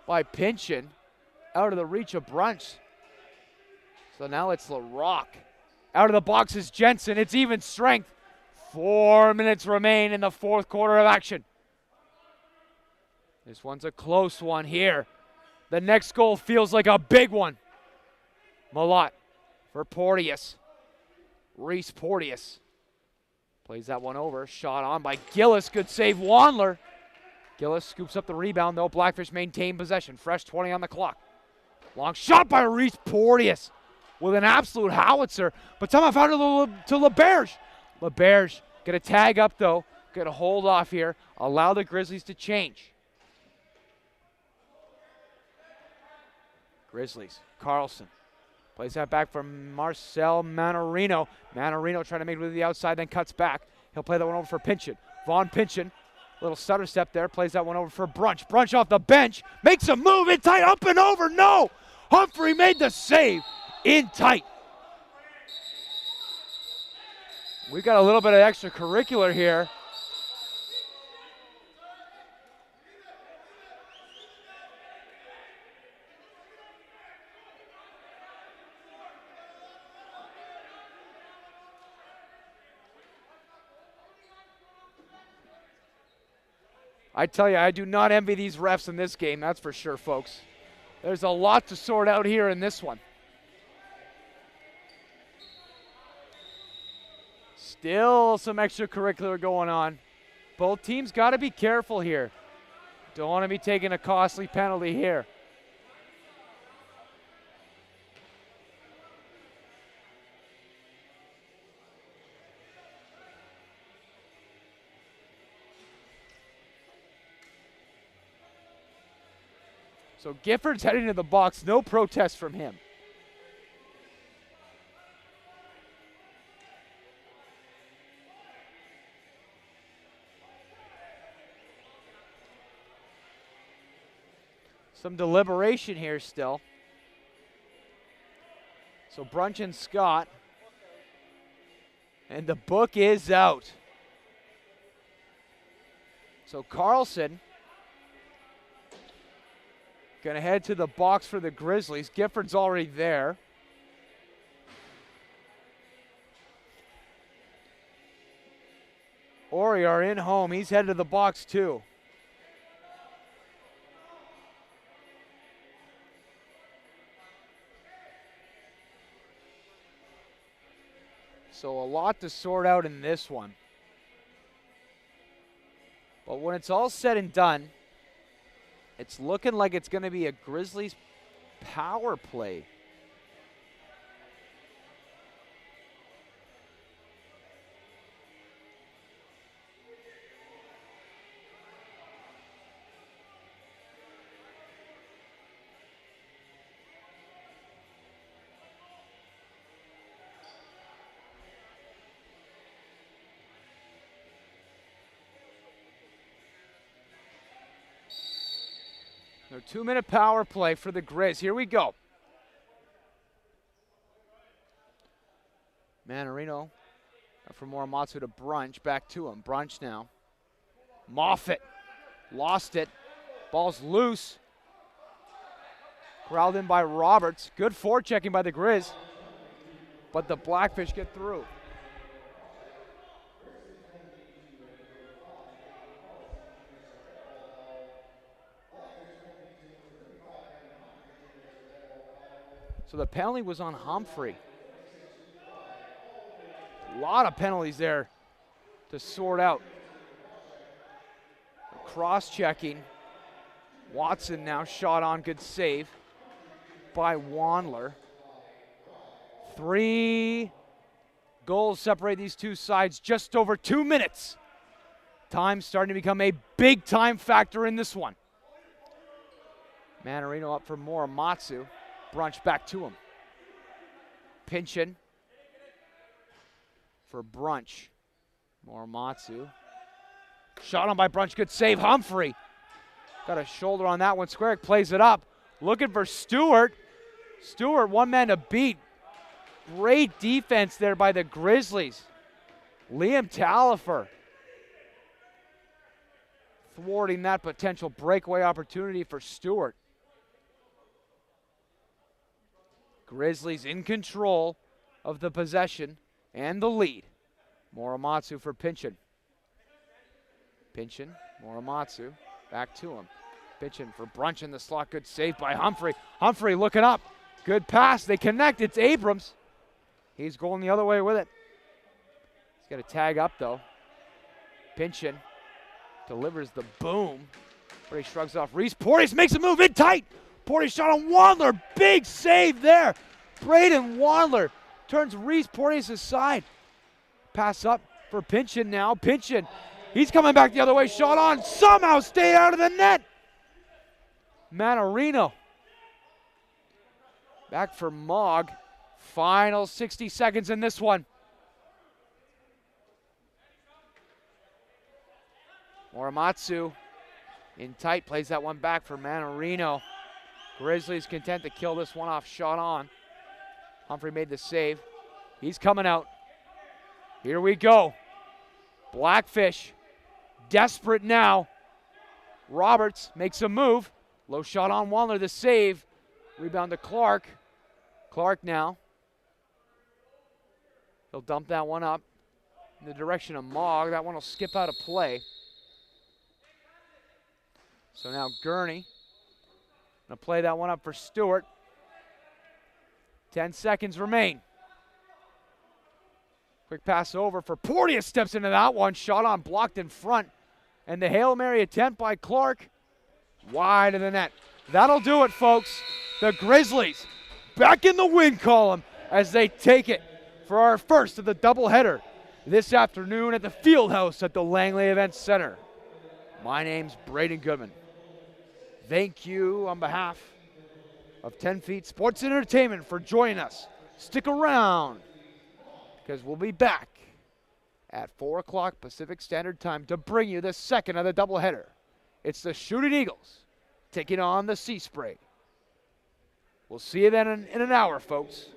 by Pinchin. Out of the reach of Brunch. So now it's LaRocque. Out of the box is Jensen. It's even strength. 4 minutes remain in the fourth quarter of action. This one's a close one here. The next goal feels like a big one. Malott for Porteous. Reese Porteous plays that one over. Shot on by Gillis. Good save, Wandler. Gillis scoops up the rebound, though. Blackfish maintain possession. Fresh 20 on the clock. Long shot by Reese Porteous with an absolute howitzer. But somehow found it to LeBerge. LeBerge going to tag up, though. Going to hold off here. Allow the Grizzlies to change. Grizzlies. Carlson plays that back for Marcel Manorino. Manorino trying to make it to the outside, then cuts back. He'll play that one over for Pinchin. Vaughn Pinchin. Little stutter step there. Plays that one over for Brunch. Brunch off the bench. Makes a move in tight. Up and over. No. Humphrey made the save in tight. We got a little bit of extracurricular here. I tell you, I do not envy these refs in this game, that's for sure, folks. There's a lot to sort out here in this one. Still some extracurricular going on. Both teams got to be careful here. Don't want to be taking a costly penalty here. So Gifford's heading to the box. No protest from him. Some deliberation here still. So Brunch and Scott. And the book is out. So Carlson going to head to the box for the Grizzlies. Gifford's already there. Oriar in home. He's headed to the box too. So a lot to sort out in this one. But when it's all said and done, it's looking like it's going to be a Grizzlies power play No 2-minute power play for the Grizz. Here we go. Manarino from Morimatsu to Brunch. Back to him. Brunch now. Moffitt lost it. Ball's loose. Corralled in by Roberts. Good forechecking by the Grizz. But the Blackfish get through. So the penalty was on Humphrey. A lot of penalties there to sort out. Cross-checking. Watson now shot on, good save by Wandler. 3 goals separate these two sides, just over 2 minutes. Time starting to become a big time factor in this one. Manarino up for Morimatsu. Brunch back to him. Pinchin for Brunch. Morimatsu. Shot on by Brunch, good save. Humphrey got a shoulder on that one. Squarick plays it up. Looking for Stewart. Stewart, one man to beat. Great defense there by the Grizzlies. Liam Talifer thwarting that potential breakaway opportunity for Stewart. Grizzlies in control of the possession and the lead. Morimatsu for Pinchin. Pinchin, Morimatsu, back to him. Pinchin for Brunch in the slot, good save by Humphrey. Humphrey looking up, good pass, they connect, it's Abrams. He's going the other way with it. He's got to tag up though. Pinchin delivers the boom. Porteous shrugs off Reese. Porteous makes a move in tight. Porteous shot on Wandler. Big save there. Braden Wandler turns Reese Porteous aside. Pass up for Pinchin now. Pinchin, he's coming back the other way. Shot on. Somehow stayed out of the net. Manarino. Back for Mogg. Final 60 seconds in this one. Morimatsu in tight, plays that one back for Manarino. Grizzlies content to kill this one off, shot on. Humphrey made the save. He's coming out. Here we go. Blackfish, desperate now. Roberts makes a move. Low shot on Wandler, the save. Rebound to Clark. Clark now. He'll dump that one up in the direction of Mogg. That one will skip out of play. So now Gurney gonna play that one up for Stewart. 10 seconds remain. Quick pass over for Porteous, steps into that one. Shot on, blocked in front. And the Hail Mary attempt by Clark. Wide of the net. That'll do it, folks. The Grizzlies back in the win column as they take it for our first of the doubleheader this afternoon at the Fieldhouse at the Langley Events Center. My name's Braden Goodman. Thank you on behalf of 10 Feet Sports and Entertainment for joining us. Stick around because we'll be back at 4 o'clock Pacific Standard Time to bring you the second of the doubleheader. It's the Shooting Eagles taking on the Sea Spray. We'll see you then in an hour, folks.